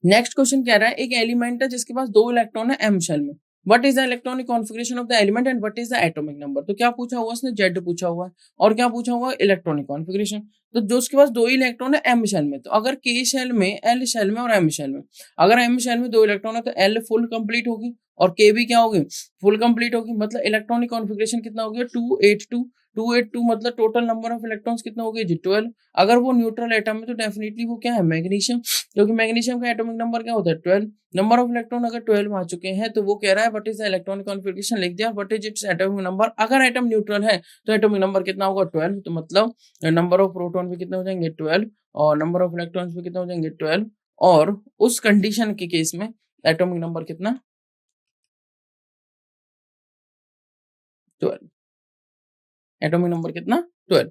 नेक्स्ट क्वेश्चन कह रहा है एक एलिमेंट है जिसके पास 2 इलेक्ट्रॉन है M शेल में। What is the electronic configuration of the element and what is the atomic number. तो क्या पूछा हुआ उसने Z पूछा हुआ है और क्या पूछा हुआ इलेक्ट्रॉनिक कॉन्फ़िगरेशन। तो जो उसके पास 2 ही इलेक्ट्रॉन है M शेल में, तो अगर K शेल में, L शेल में और M शेल में, अगर M शेल में 2 इलेक्ट्रॉन है तो L फुल कंप्लीट होगी और K भी क्या होगी फुल कंप्लीट होगी। मतलब इलेक्ट्रॉनिक कॉन्फ़िगरेशन कितना हो गया 282। 282 मतलब टोटल नंबर ऑफ इलेक्ट्रॉन्स कितना हो गया जी 12। अगर वो न्यूट्रल एटम है तो डेफिनेटली वो क्या है मैग्नीशियम, क्योंकि मैग्नीशियम का एटॉमिक नंबर क्या होता है 12। नंबर ऑफ इलेक्ट्रॉन अगर 12 आ चुके हैं तो वो कह रहा है what is the electronic configuration लिख दिया, what is its atomic number. अगर एटम न्यूट्रल है तो एटॉमिक नंबर कितना होगा 12। तो मतलब नंबर ऑफ प्रोटॉन भी कितने हो जाएंगे 12 और नंबर ऑफ इलेक्ट्रॉन्स भी कितने हो जाएंगे 12। और उस कंडीशन के केस में एटॉमिक नंबर कितना 12। एटॉमिक नंबर कितना 12।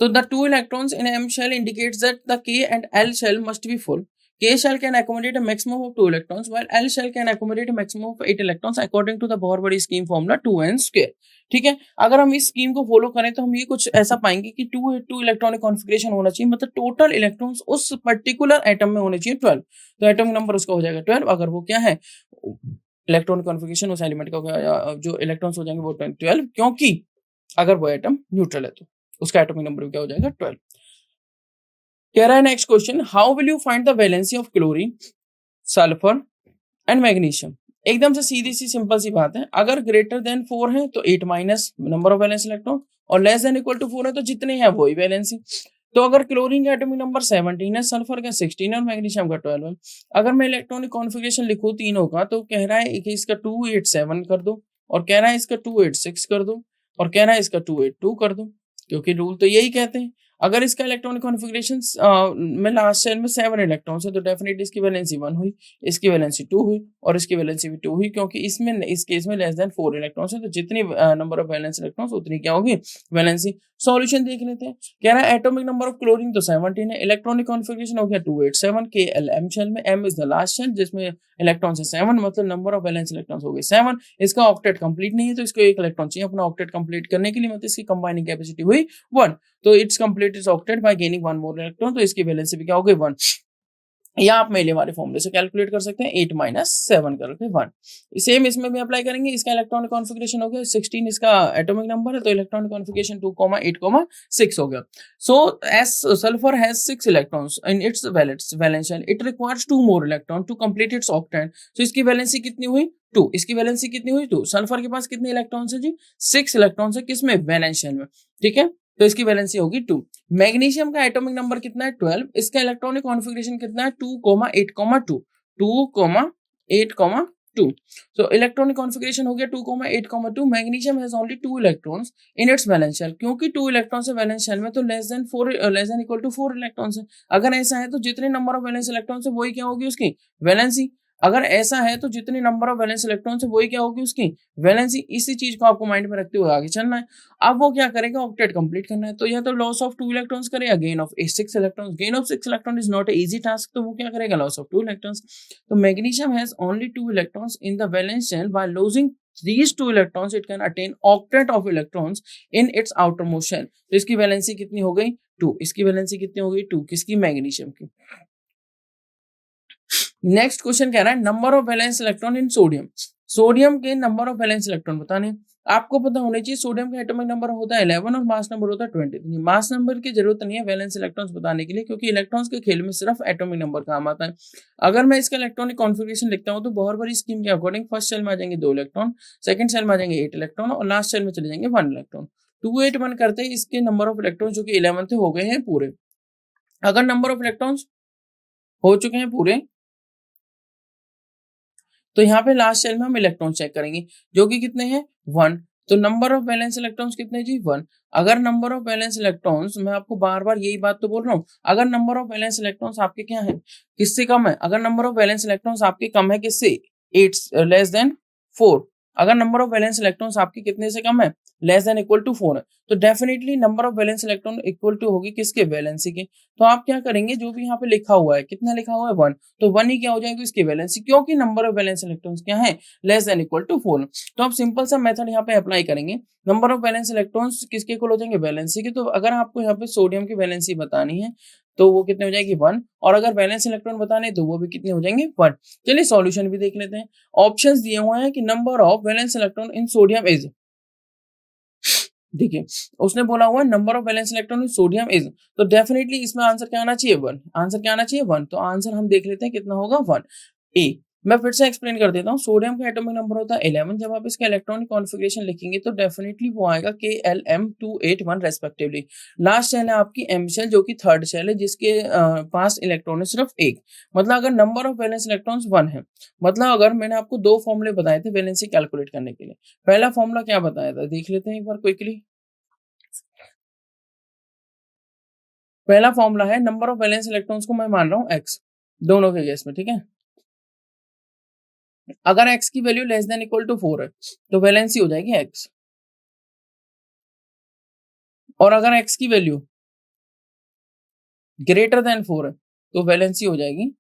So the 2 electrons in M shell indicates that the K and L shell must be full. K shell can accommodate a maximum of 2 electrons while L shell can accommodate a maximum of 8 electrons according to the Bohr-Body scheme formula 2n square। ठीक है, अगर हम इस scheme को follow करें तो हम ये कुछ ऐसा पाएंगे कि 2 इलेक्ट्रॉनिक कॉन्फ़िगरेशन होना चाहिए, मतलब टोटल इलेक्ट्रॉन्स उस पर्टिकुलर एटम में होने चाहिए 12। तो एटॉमिक नंबर उसका हो जाएगा 12 अगर वो क्या है इलेक्ट्रॉनिक कॉन्फ़िगरेशन उस एलिमेंट का जो इलेक्ट्रॉन्स हो जाएंगे वो 12, क्योंकि अगर वो एटम न्यूट्रल है तो उसका एटॉमिक नंबर क्या हो जाएगा 12। कह रहा है next question how will you find the valency of chlorine sulphur and magnesium. एकदम से सीधी सी सिंपल सी बात है, अगर ग्रेटर देन 4 है तो 8 minus number of valence electron और लेस देन इक्वल टू 4 है तो जितने हैं वही वैलेंसी। तो अगर क्लोरीन का एटॉमिक नंबर 17 है, सल्फर का 16 है और मैग्नीशियम का 12 है, अगर मैं इलेक्ट्रॉनिक कॉन्फ़िगरेशन लिखूं तीनों का तो कह रहा है कि इसका 287 कर दो और कह रहा है इसका 286 कर दो और कह रहा है इसका 282 कर दो, क्योंकि रूल तो यही कहते हैं। अगर इसका इलेक्ट्रॉनिक कॉन्फ़िगरेशन में लास्ट शेल में 7 इलेक्ट्रॉन्स है तो डेफिनेटली इसकी वैलेंसी 1 हुई, इसकी वैलेंसी 2 हुई और इसकी वैलेंसी भी 2 हुई, क्योंकि इसमें इस केस में लेस देन 4 इलेक्ट्रॉन्स है तो जितनी नंबर ऑफ वैलेंस इलेक्ट्रॉन्स उतनी क्या होगी वैलेंसी। सॉल्यूशन देख लेते हैं। कह रहा है एटॉमिक नंबर ऑफ क्लोरीन तो 17 है, इलेक्ट्रॉनिक कॉन्फ़िगरेशन हो गया 287, KLM शेल में, M is the last shell जिसमें इलेक्ट्रॉन्स है 7, मतलब नंबर ऑफ वैलेंस इलेक्ट्रॉन्स हो गए 7। इसका ऑक्टेट कंप्लीट नहीं है तो इसको एक इलेक्ट्रॉन चाहिए अपना ऑक्टेट कंप्लीट करने के लिए, मतलब इसकी कंबाइनिंग कैपेसिटी हुई 1। तो it's complete is octet bye gaining 1 more electron, तो इसकी वैलेंसी भी क्या हो गई 1। या आप मेले वाले फॉर्मूले से कैलकुलेट कर सकते हैं 8 माइनस 7 करके 1। सेम इसमें भी अप्लाई करेंगे। इसका इलेक्ट्रॉनिक कॉन्फ़िगरेशन हो गया 16, इसका एटॉमिक नंबर है तो इलेक्ट्रॉनिक कॉन्फ़िगरेशन 2,8,6 हो गया। So S sulphur has 6 electrons in its valence shell, it requires 2 more electron to complete its octet. तो इसकी वैलेंसी कितनी हुई 2, इसकी वैलेंसी कितनी हुई 2। सल्फर के पास कितने इलेक्ट्रॉन्स है जी 6 इलेक्ट्रॉन्स है किसमें वैलेंस शेल में, ठीक है, तो इसकी वैलेंसी होगी 2। मैग्नीशियम का एटॉमिक नंबर कितना है 12, इसका इलेक्ट्रॉनिक कॉन्फ़िगरेशन कितना है 2,8,2 2,8,2। सो इलेक्ट्रॉनिक कॉन्फ़िगरेशन हो गया 2,8,2। Magnesium has only 2 electrons in its valence shell, क्योंकि 2 इलेक्ट्रॉन्स है वैलेंस शेल में तो less than equal to 4 electrons है। अगर ऐसा है तो जितने नंबर ऑफ वैलेंस इलेक्ट्रॉन्स है वही क्या होगी उसकी वैलेंसी। अगर ऐसा है तो जितने नंबर ऑफ वैलेंस इलेक्ट्रॉन्स है वही क्या होगी उसकी वैलेंसी। इसी चीज को आपको माइंड में रखते हुए आगे चलना है। अब वो क्या करेगा ऑक्टेट कंप्लीट करना है, तो या तो लॉस ऑफ 2 इलेक्ट्रॉन्स करेगा gain of 6 electrons. Gain of 6 electron is not easy task, तो वो क्या करेगा लॉस ऑफ 2 इलेक्ट्रॉन्स। तो magnesium has only 2 electrons in the valence shell, by losing these 2 electrons it can attain octet of electrons in its outermost shell। तो इसकी valency कितनी हो गई 2, इसकी वैलेंसी कितनी हो गई 2 किसकी मैग्नीशियम की। नेक्स्ट क्वेश्चन कह रहा है number of valence electron in sodium. Sodium के नंबर ऑफ वैलेंस इलेक्ट्रॉन बताने। आपको पता होना चाहिए सोडियम का एटॉमिक नंबर होता है 11 और मास नंबर होता है 20। मास नंबर की जरूरत नहीं है वैलेंस इलेक्ट्रॉन्स बताने के लिए, क्योंकि इलेक्ट्रॉन्स के खेल में सिर्फ एटॉमिक नंबर काम आता है। अगर मैं इसका इलेक्ट्रॉनिक कॉन्फ़िगरेशन लिखता हूं तो बहुत बड़ी स्कीम के अकॉर्डिंग फर्स्ट सेल में आ जाएंगे 2 इलेक्ट्रॉन, सेकंड सेल में आ जाएंगे 8 इलेक्ट्रॉन और लास्ट सेल में चले जाएंगे 1 इलेक्ट्रॉन। 2 8 1 करते ही इसके नंबर ऑफ इलेक्ट्रॉन जो कि 11 थे हो गए हैं पूरे। अगर नंबर ऑफ इलेक्ट्रॉन्स हो चुके हैं पूरे तो यहाँ पे लास्ट सेल में हम इलेक्ट्रॉन चेक करेंगे जो कि कितने हैं 1। तो नंबर ऑफ वैलेंस इलेक्ट्रॉन्स कितने जी 1। अगर नंबर ऑफ वैलेंस इलेक्ट्रॉन्स, मैं आपको बार बार यही बात तो बोल रहा हूँ, अगर नंबर ऑफ वैलेंस इलेक्ट्रॉन्स आपके क्या है किससे कम है, अगर नंबर ऑफ वैलेंस इलेक्ट्रॉन्स आपके कम है किससे 8 लेस देन 4। अगर नंबर ऑफ वैलेंस इलेक्ट्रॉन्स आपके कितने से कम है लेस देन इक्वल टू 4 है, तो definitely number of valence electron equal to होगी किसके वैलेंसी के। तो आप क्या करेंगे जो भी यहाँ पे लिखा हुआ है कितना लिखा हुआ है 1, तो 1 ही क्या हो जाएगी इसकी वैलेंसी, क्योंकि नंबर ऑफ वैलेंस इलेक्ट्रॉन्स क्या है लेस देन इक्वल टू 4। तो आप सिंपल सा मेथड यहाँ पे अप्लाई करेंगे। नंबर ऑफ वैलेंस इलेक्ट्रॉन्स किसके इक्वल हो जाएंगे वैलेंसी के। तो अगर आपको यहाँ पे सोडियम की वैलेंसी बतानी है तो वो कितने हो जाएगी 1, और अगर वैलेंस इलेक्ट्रॉन बताने तो वो भी कितने हो जाएंगे 1। चलिए सॉल्यूशन भी देख लेते हैं। ऑप्शंस दिए हुए हैं कि number of valence electron in sodium is, देखिए उसने बोला हुआ number of valence electron in sodium is, तो डेफिनेटली इसमें आंसर क्या आना चाहिए 1। आंसर क्या आना चाहिए 1, तो आंसर हम देख लेते हैं कितना होगा 1 ए। मैं फिर से एक्सप्लेन कर देता हूँ। सोडियम का एटॉमिक नंबर होता है 11, जब आप इसका इलेक्ट्रॉनिक कॉन्फ़िगरेशन लिखेंगे तो डेफिनेटली वो आएगा KLM281 रेस्पेक्टिवली। लास्ट शेल है आपकी एम शेल जो कि थर्ड शेल है जिसके पास इलेक्ट्रॉन है सिर्फ एक। मतलब अगर नंबर ऑफ वैलेंस इलेक्ट्रॉन्स 1 है, मतलब अगर मैंने आपको 2 फॉर्मूले बताए थे वैलेंसी कैलकुलेट करने के लिए। पहला फॉर्मूला क्या बताया था देख लेते हैं एक बार क्विकली। पहला फॉर्मूला है नंबर ऑफ वैलेंस इलेक्ट्रॉन्स को मैं मान रहा हूँ x दोनों के केस में, ठीक है। अगर x की value less than equal to 4 है तो वैलेंसी हो जाएगी x, और अगर x की वैल्यू ग्रेटर देन 4 है तो वैलेंसी हो जाएगी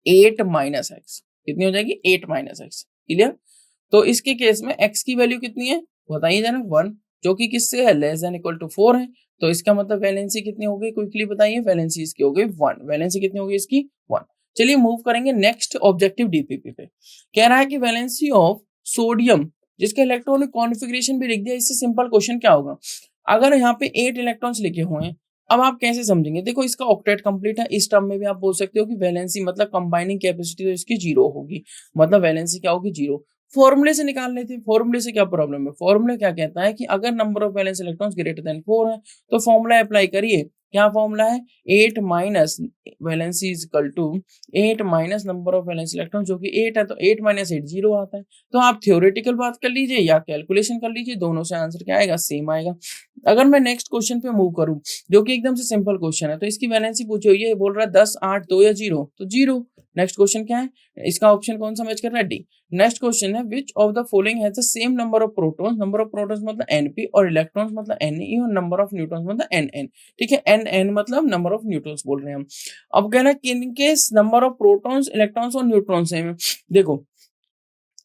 8 माइनस एक्स। कितनी हो जाएगी 8 माइनस एक्स। क्लियर। तो इसके केस में x की वैल्यू कितनी है बताइए जरा 1, जो कि किससे है लेस देन इक्वल टू 4 है। तो इसका मतलब वैलेंसी कितनी हो गई क्विकली बताइए। वैलेंसी इसकी हो गई 1। वैलेंसी कितनी हो गई इसकी 1। चलिए मूव करेंगे नेक्स्ट ऑब्जेक्टिव डीपीपी पे। कह रहा है कि वैलेंसी ऑफ सोडियम जिसका इलेक्ट्रॉनिक कॉन्फ़िगरेशन भी लिख दिया। इससे सिंपल क्वेश्चन क्या होगा, अगर यहाँ पे 8 इलेक्ट्रॉन्स लिखे हुए हैं, अब आप कैसे समझेंगे। देखो इसका ऑक्टेट कंप्लीट है, इस टर्म में भी आप बोल सकते हो कि वैलेंसी मतलब कंबाइनिंग कैपेसिटी तो इसकी 0 होगी, मतलब वैलेंसी क्या होगी 0। फॉर्मूले से निकाल लेते हैं। फॉर्मूले से क्या प्रॉब्लम है, फॉर्मूला क्या कहता है कि अगर number of valence electrons greater than 4 है तो फॉर्मूला अप्लाई करिए। क्या फॉर्मूला है 8 minus valency is equal to 8 minus number of valence electron जो कि 8 है, तो 8 माइनस 8 0 आता है। तो आप थ्योरेटिकल बात कर लीजिए या कैलकुलेशन कर लीजिए, दोनों से आंसर क्या आएगा सेम आएगा। अगर मैं नेक्स्ट क्वेश्चन पे मूव करूं जो कि एकदम से सिंपल क्वेश्चन है, तो इसकी वैलेंसी पूछी हुई है, बोल रहा है 10 8 2 या 0, तो 0। नेक्स्ट क्वेश्चन क्या है, इसका ऑप्शन कौन सा मैच कर रहा है डी। नेक्स्ट क्वेश्चन है which of the following has the same number of protons. Number of protons मतलब Np और इलेक्ट्रॉन्स मतलब Ne और नंबर ऑफ न्यूट्रॉन्स मतलब Nn। ठीक है, Nn मतलब नंबर ऑफ न्यूट्रॉन्स बोल रहे हैं हम। अब कहना है किनके नंबर ऑफ प्रोटॉन्स इलेक्ट्रॉन्स और न्यूट्रॉन्स है। देखो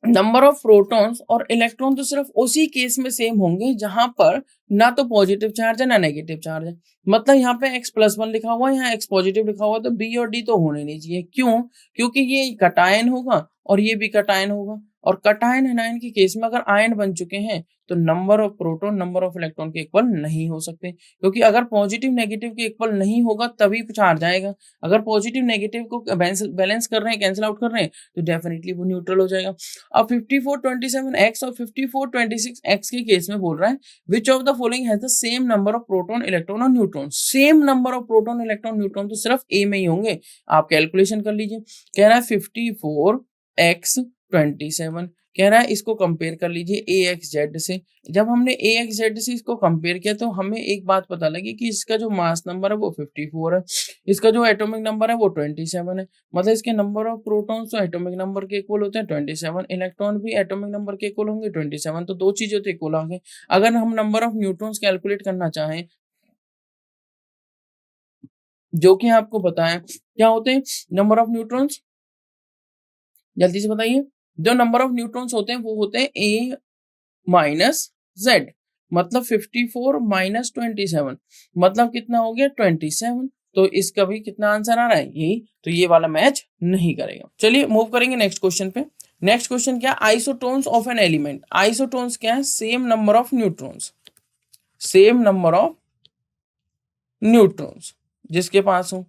नंबर ऑफ प्रोटॉन्स और इलेक्ट्रॉन तो सिर्फ उसी केस में सेम होंगे जहां पर ना तो पॉजिटिव चार्ज है ना नेगेटिव चार्ज है। मतलब यहाँ पे x+1 लिखा हुआ है, यहाँ x पॉजिटिव लिखा हुआ है, तो b और d तो होने नहीं चाहिए। क्यों, क्योंकि ये कटायन होगा और ये भी कटायन होगा, और कटायन एनायन के केस में अगर आयन बन चुके हैं तो number of proton number of electron के इक्वल नहीं हो सकते, क्योंकि अगर पॉजिटिव नेगेटिव के इक्वल नहीं होगा तभी चार्ज आएगा। अगर पॉजिटिव नेगेटिव को बैलेंस कर रहे हैं, कैंसिल आउट कर रहे हैं, तो डेफिनेटली वो न्यूट्रल हो जाएगा। अब 5427x और 5426x के केस में बोल रहा है which of the following has the same number of proton electron और neutron. Same number of proton electron neutron तो सिर्फ ए में ही होंगे। आप कैलकुलेशन कर लीजिए। कह रहा है 54x27, कह रहा है इसको कंपेयर कर लीजिए AXZ से। जब हमने AXZ से इसको कंपेयर किया तो हमें एक बात पता लगी कि इसका जो मास नंबर है वो 54 है, इसका जो एटॉमिक नंबर है वो 27 है। मतलब इसके नंबर ऑफ प्रोटॉन्स तो एटॉमिक नंबर के इक्वल होते हैं 27, इलेक्ट्रॉन भी एटॉमिक नंबर के इक्वल होंगे 27, तो दो चीजें तो इक्वल आ गई। अगर हम नंबर ऑफ न्यूट्रॉन्स कैलकुलेट करना चाहें जो कि आपको बताएं क्या होते हैं नंबर ऑफ न्यूट्रॉन्स, जल्दी से बताइए। जो नंबर ऑफ न्यूट्रॉन्स होते हैं वो होते हैं A माइनस Z, मतलब 54 माइनस 27 मतलब कितना हो गया 27। तो इसका भी कितना आंसर आ रहा है, यही, तो ये वाला मैच नहीं करेगा। चलिए मूव करेंगे नेक्स्ट क्वेश्चन पे। नेक्स्ट क्वेश्चन क्या, isotones of an element. Isotones क्या है, same number of neutrons, same number of neutrons जिसके पास हो।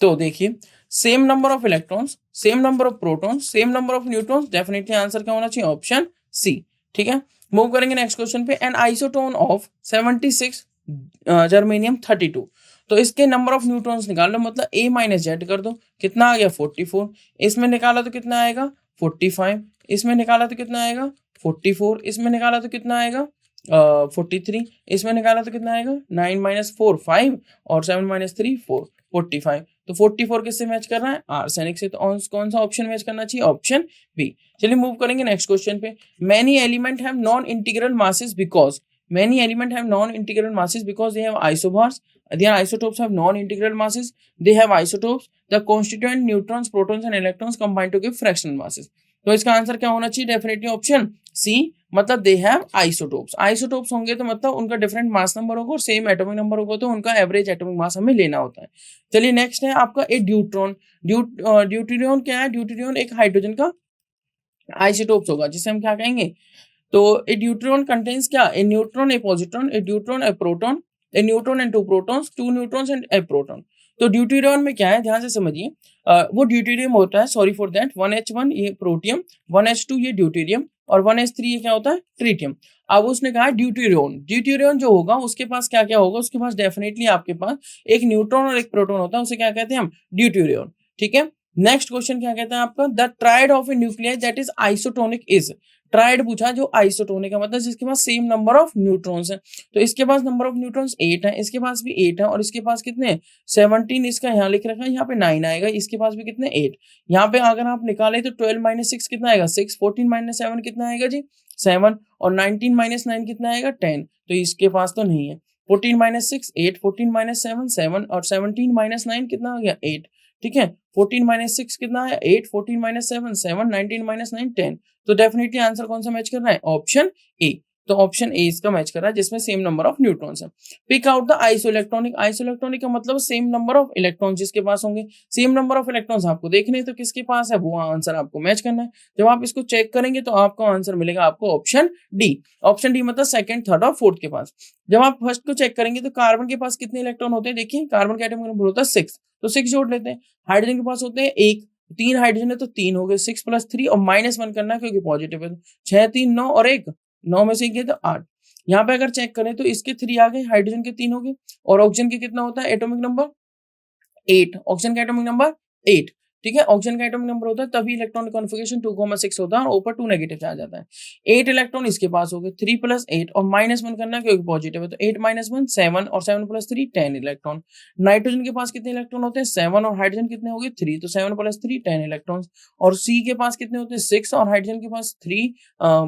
तो देखिए same number of electrons, same number of protons, same number of neutrons, definitely answer क्या होना चाहिए, ऑप्शन सी। ठीक है, मूव करेंगे नेक्स्ट क्वेश्चन पे। An isotone of 76 germanium 32। तो इसके नंबर ऑफ न्यूट्रॉन्स निकाल लो, मतलब ए माइनस जेड कर दो, कितना आ गया 44। इसमें निकाला तो कितना आएगा 45, इसमें निकाला तो कितना आएगा 44, इसमें निकाला तो कितना आएगा 43, इसमें निकाला तो कितना आएगा 9 माइनस 4 5 और 7 माइनस 3 4, 45। तो 44 किससे मैच कर रहा है, आर्सेनिक से। तो कौन सा ऑप्शन मैच करना चाहिए, ऑप्शन बी। चलिए मूव करेंगे नेक्स्ट क्वेश्चन पे। Many element have non integral masses because, many element have non-integral masses because they have isobars, their isotopes have non-integral masses, they have isotopes, the constituent neutrons, protons and electrons combine to give fractional masses। तो इसका answer क्या होना चाहिए, definitely option C, मतलब they have isotopes. Isotopes होंगे तो मतलब उनका डिफरेंट मास नंबर होगा और सेम एटॉमिक नंबर होगा, तो उनका एवरेज एटॉमिक मास हमें लेना होता है। चलिए नेक्स्ट है आपका ए ड्यूट्रॉन। ड्यूटेरियन क्या है, ड्यूटेरियन एक हाइड्रोजन का आइसोटोप्स होगा, जिसे हम क्या कहेंगे, तो ए ड्यूट्रॉन कंटेन्स क्या, a neutron, a positron, a deuteron, a proton, a neutron and 2 protons, 2 neutrons and a proton. तो ड्यूटेरियम में क्या है, ध्यान से समझिए, वो ड्यूटेरियम होता है, सॉरी फॉर दैट, 1H1 ये प्रोटियम, 1H2 ये ड्यूटेरियम और 1H3 ये क्या होता है, ट्रीटियम। अब उसने कहा ड्यूटेरियन, ड्यूटेरियन जो होगा उसके पास क्या क्या होगा, उसके पास डेफिनेटली आपके पास एक न्यूट्रॉन और एक प्रोटॉन होता है, उसे क्या कहते हैं हम, ड्यूटेरियन। ठीक है, नेक्स्ट क्वेश्चन क्या कहता है आपका, the tried of A nucleus that is isotonic is. Tried पूछा जो आइसोटोनिक का मतलब जिसके पास सेम नंबर ऑफ न्यूट्रॉन्स है। तो इसके पास नंबर ऑफ न्यूट्रॉन्स 8 है, इसके पास भी 8 है और इसके पास कितने 17, इसका यहाँ लिख रखा है, यहाँ पे 9 आएगा, इसके पास भी कितने 8। यहाँ पे अगर आप निकाले तो 12 माइनस 6 कितना आएगा 6, 14 माइनस 7 कितना आएगा जी 7 और 19 माइनस 9 कितना आएगा 10। तो इसके पास तो नहीं है। 14 माइनस 6 8, 14 माइनस 7 7 और 17 माइनस 9 कितना आ गया 8। ठीक है, 14 माइनस 6 कितना है 8, 14 माइनस 7 7, 19 माइनस 9 10। तो डेफिनेटली आंसर कौन सा मैच कर रहा है, ऑप्शन ए। तो ऑप्शन ए इसका मैच कर रहा है जिसमें सेम नंबर ऑफ न्यूट्रॉन्स है। Pick out the isoelectronic. Isoelectronic का मतलब सेम नंबर ऑफ इलेक्ट्रॉन जिसके पास होंगे। सेम नंबर ऑफ इलेक्ट्रॉन्स आपको देखने हैं तो किसके पास है वो आंसर आपको मैच करना है। जब आप इसको चेक करेंगे तो आपको आंसर मिलेगा आपको ऑप्शन डी। ऑप्शन डी मतलब सेकंड, थर्ड और फोर्थ के पास। जब आप फर्स्ट को चेक करेंगे तो कार्बन के पास कितने इलेक्ट्रॉन होते हैं, देखिए कार्बन का एटॉमिक नंबर होता है 6, तो 6 जोड़ लेते हैं। हाइड्रोजन के पास होते हैं 1, 3 हाइड्रोजन है तो 3 हो गए, 6 प्लस 3 और -1 करना है क्योंकि पॉजिटिव है। 6 3 9 और 1 9 में से 1 तो 8। यहाँ पे अगर चेक करें तो इसके 3 आ गए, हाइड्रोजन के 3 हो गए और ऑक्सीजन के कितना होता है एटॉमिक नंबर 8। ऑक्सीजन का एटॉमिक नंबर 8। ठीक है, ऑक्सीजन का एटॉमिक नंबर होता है तभी इलेक्ट्रॉन कॉन्फ़िगरेशन 2,6 होता है और ऊपर 2 नेगेटिव चार्ज आता है। 8 इलेक्ट्रॉन इसके पास हो गए, 3 प्लस 8 और -1 करना है क्योंकि पॉजिटिव है तो 8 - 1 7 और 7 प्लस 3 10 इलेक्ट्रॉन। नाइट्रोजन के पास कितने इलेक्ट्रॉन होते हैं 7 और हाइड्रोजन कितने हो गए 3 तो 7 प्लस 3 10 इलेक्ट्रॉन। और सी के पास कितने होते हैं 6 और हाइड्रोजन के पास 3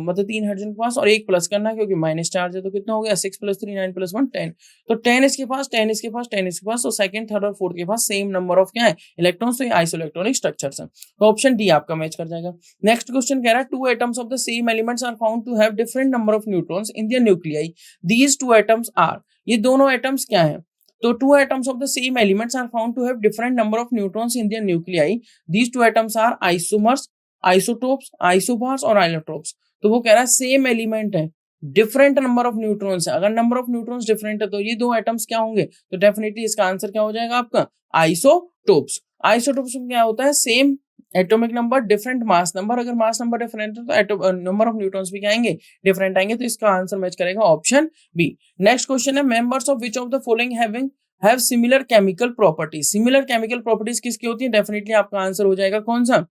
मतलब 3 हाइड्रोजन के पास और 1 प्लस करना है क्योंकि माइनस चार्ज है तो कितना हो गया 6 प्लस 3 9 प्लस 1 10। तो 10 इसके पास 10 इसके पास 10 इसके पास, तो सेकंड, थर्ड और फोर्थ के पास सेम नंबर ऑफ क्या है इलेक्ट्रॉन्स। तो ये आइसोइलेक्ट्रॉनिक स्ट्रक्चर्स हैं, तो ऑप्शन डी आपका मैच कर जाएगा। नेक्स्ट क्वेश्चन कह रहा है 2 atoms of the same elements are found to have different number of neutrons in their nuclei. These 2 atoms are, ये दोनों एटम्स क्या हैं, तो 2 atoms of the same elements are found to have different number of neutrons in their nuclei. These 2 atoms are isomers, isotopes, isobars और allotropes। तो वो कह रहा है सेम एलिमेंट है, डिफरेंट नंबर ऑफ न्यूट्रॉन्स है। अगर नंबर ऑफ न्यूट्रॉन्स डिफरेंट है तो ये 2 एटम्स क्या होंगे, तो डेफिनेटली इसका आंसर क्या हो जाएगा आपका आइसोटोप्स। आइसोटोप्स में क्या होता है same atomic number different mass number. अगर मास नंबर डिफरेंट है तो नंबर ऑफ न्यूट्रॉन्स भी क्या आएंगे डिफरेंट आएंगे, तो इसका आंसर मैच करेगा ऑप्शन बी। नेक्स्ट क्वेश्चन है members of which of the following have similar chemical properties. Similar chemical properties किसकी होती है, डेफिनेटली आपका आंसर हो जाएगा कौन सा,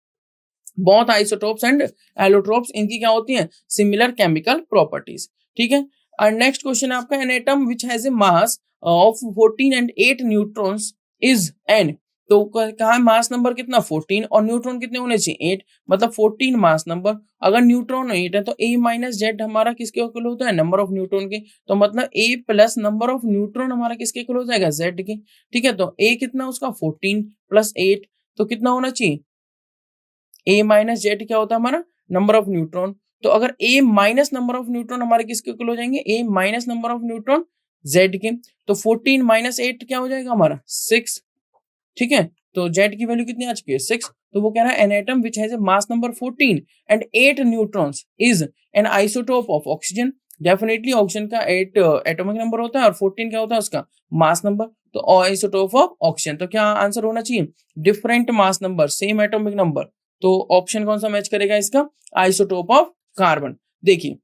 बोथ आइसोटोप्स एंड एलोट्रोप्स, इनकी क्या होती है सिमिलर केमिकल प्रॉपर्टीज। ठीक है, और नेक्स्ट क्वेश्चन है आपका an atom which has a mass of 14 and 8 neutrons is an. तो कहा मास नंबर कितना 14 और न्यूट्रॉन कितने होने चाहिए 8, मतलब 14 मास नंबर। अगर न्यूट्रॉन 8 है तो a माइनस जेड हमारा किसके इक्वल होता है नंबर ऑफ न्यूट्रॉन के, तो मतलब a plus number of neutron हमारा किसके इक्वल हो जाएगा z के। ठीक है, तो a कितना उसका 14 प्लस 8 तो कितना होना चाहिए a माइनस जेड क्या होता है हमारा नंबर ऑफ न्यूट्रॉन। तो अगर a minus number of neutron हमारे किसके इक्वल हो जाएंगे a minus number of neutron Z के, तो 14 माइनस 8 क्या हो जाएगा हमारा 6, ठीक है। तो Z की वैल्यू कितनी आ चुकी है 6, तो वो कह रहा है an atom which has a mass number 14 and 8 neutrons is an isotope of oxygen. Definitely oxygen का 8 एटॉमिक नंबर होता है और 14 क्या होता है उसका मास नंबर, तो आइसोटोप ऑफ ऑक्सीजन, तो क्या आंसर होना चाहिए different mass number same atomic number, तो ऑप्शन कौन सा मैच करेगा इसका आइसोटोप ऑफ कार्बन। देखिए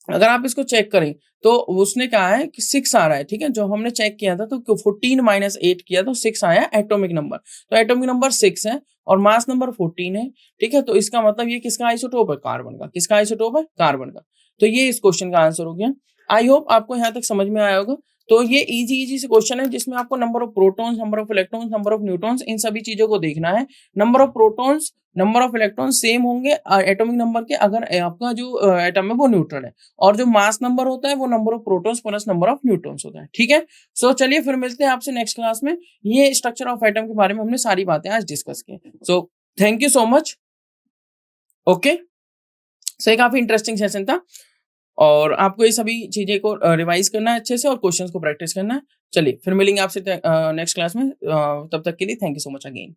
अगर आप इसको चेक करें तो उसने कहा है कि 6 आ रहा है, ठीक है, जो हमने चेक किया था तो 14 माइनस 8 किया तो 6 आया एटॉमिक नंबर, तो एटॉमिक नंबर 6 है और मास नंबर 14 है, ठीक है, तो इसका मतलब ये किसका आइसोटोप है कार्बन का, किसका आइसोटोप है कार्बन का, तो ये इस क्वेश्चन का आंसर हो गया। आई होप आपको यहाँ तक समझ में आया होगा। तो ये इजी से क्वेश्चन है जिसमें आपको number of protons, number of electrons, number of neutrons, इन सभी चीजों को देखना है। Number of protons, number of electrons same होंगे एटॉमिक नंबर के अगर आपका जो एटम है वो न्यूट्रल है, और जो मास नंबर होता है वो number of protons plus number of neutrons होता है, ठीक है। सो चलिए फिर मिलते हैं आपसे नेक्स्ट क्लास में। ये स्ट्रक्चर ऑफ एटम के बारे में हमने सारी बातें आज डिस्कस की। So thank you so much. Okay, so ये काफी इंटरेस्टिंग सेशन था और आपको ये सभी चीजें को रिवाइज करना है अच्छे से और क्वेश्चंस को प्रैक्टिस करना है। चलिए फिर मिलेंगे आपसे नेक्स्ट क्लास में, तब तक के लिए thank you so much again.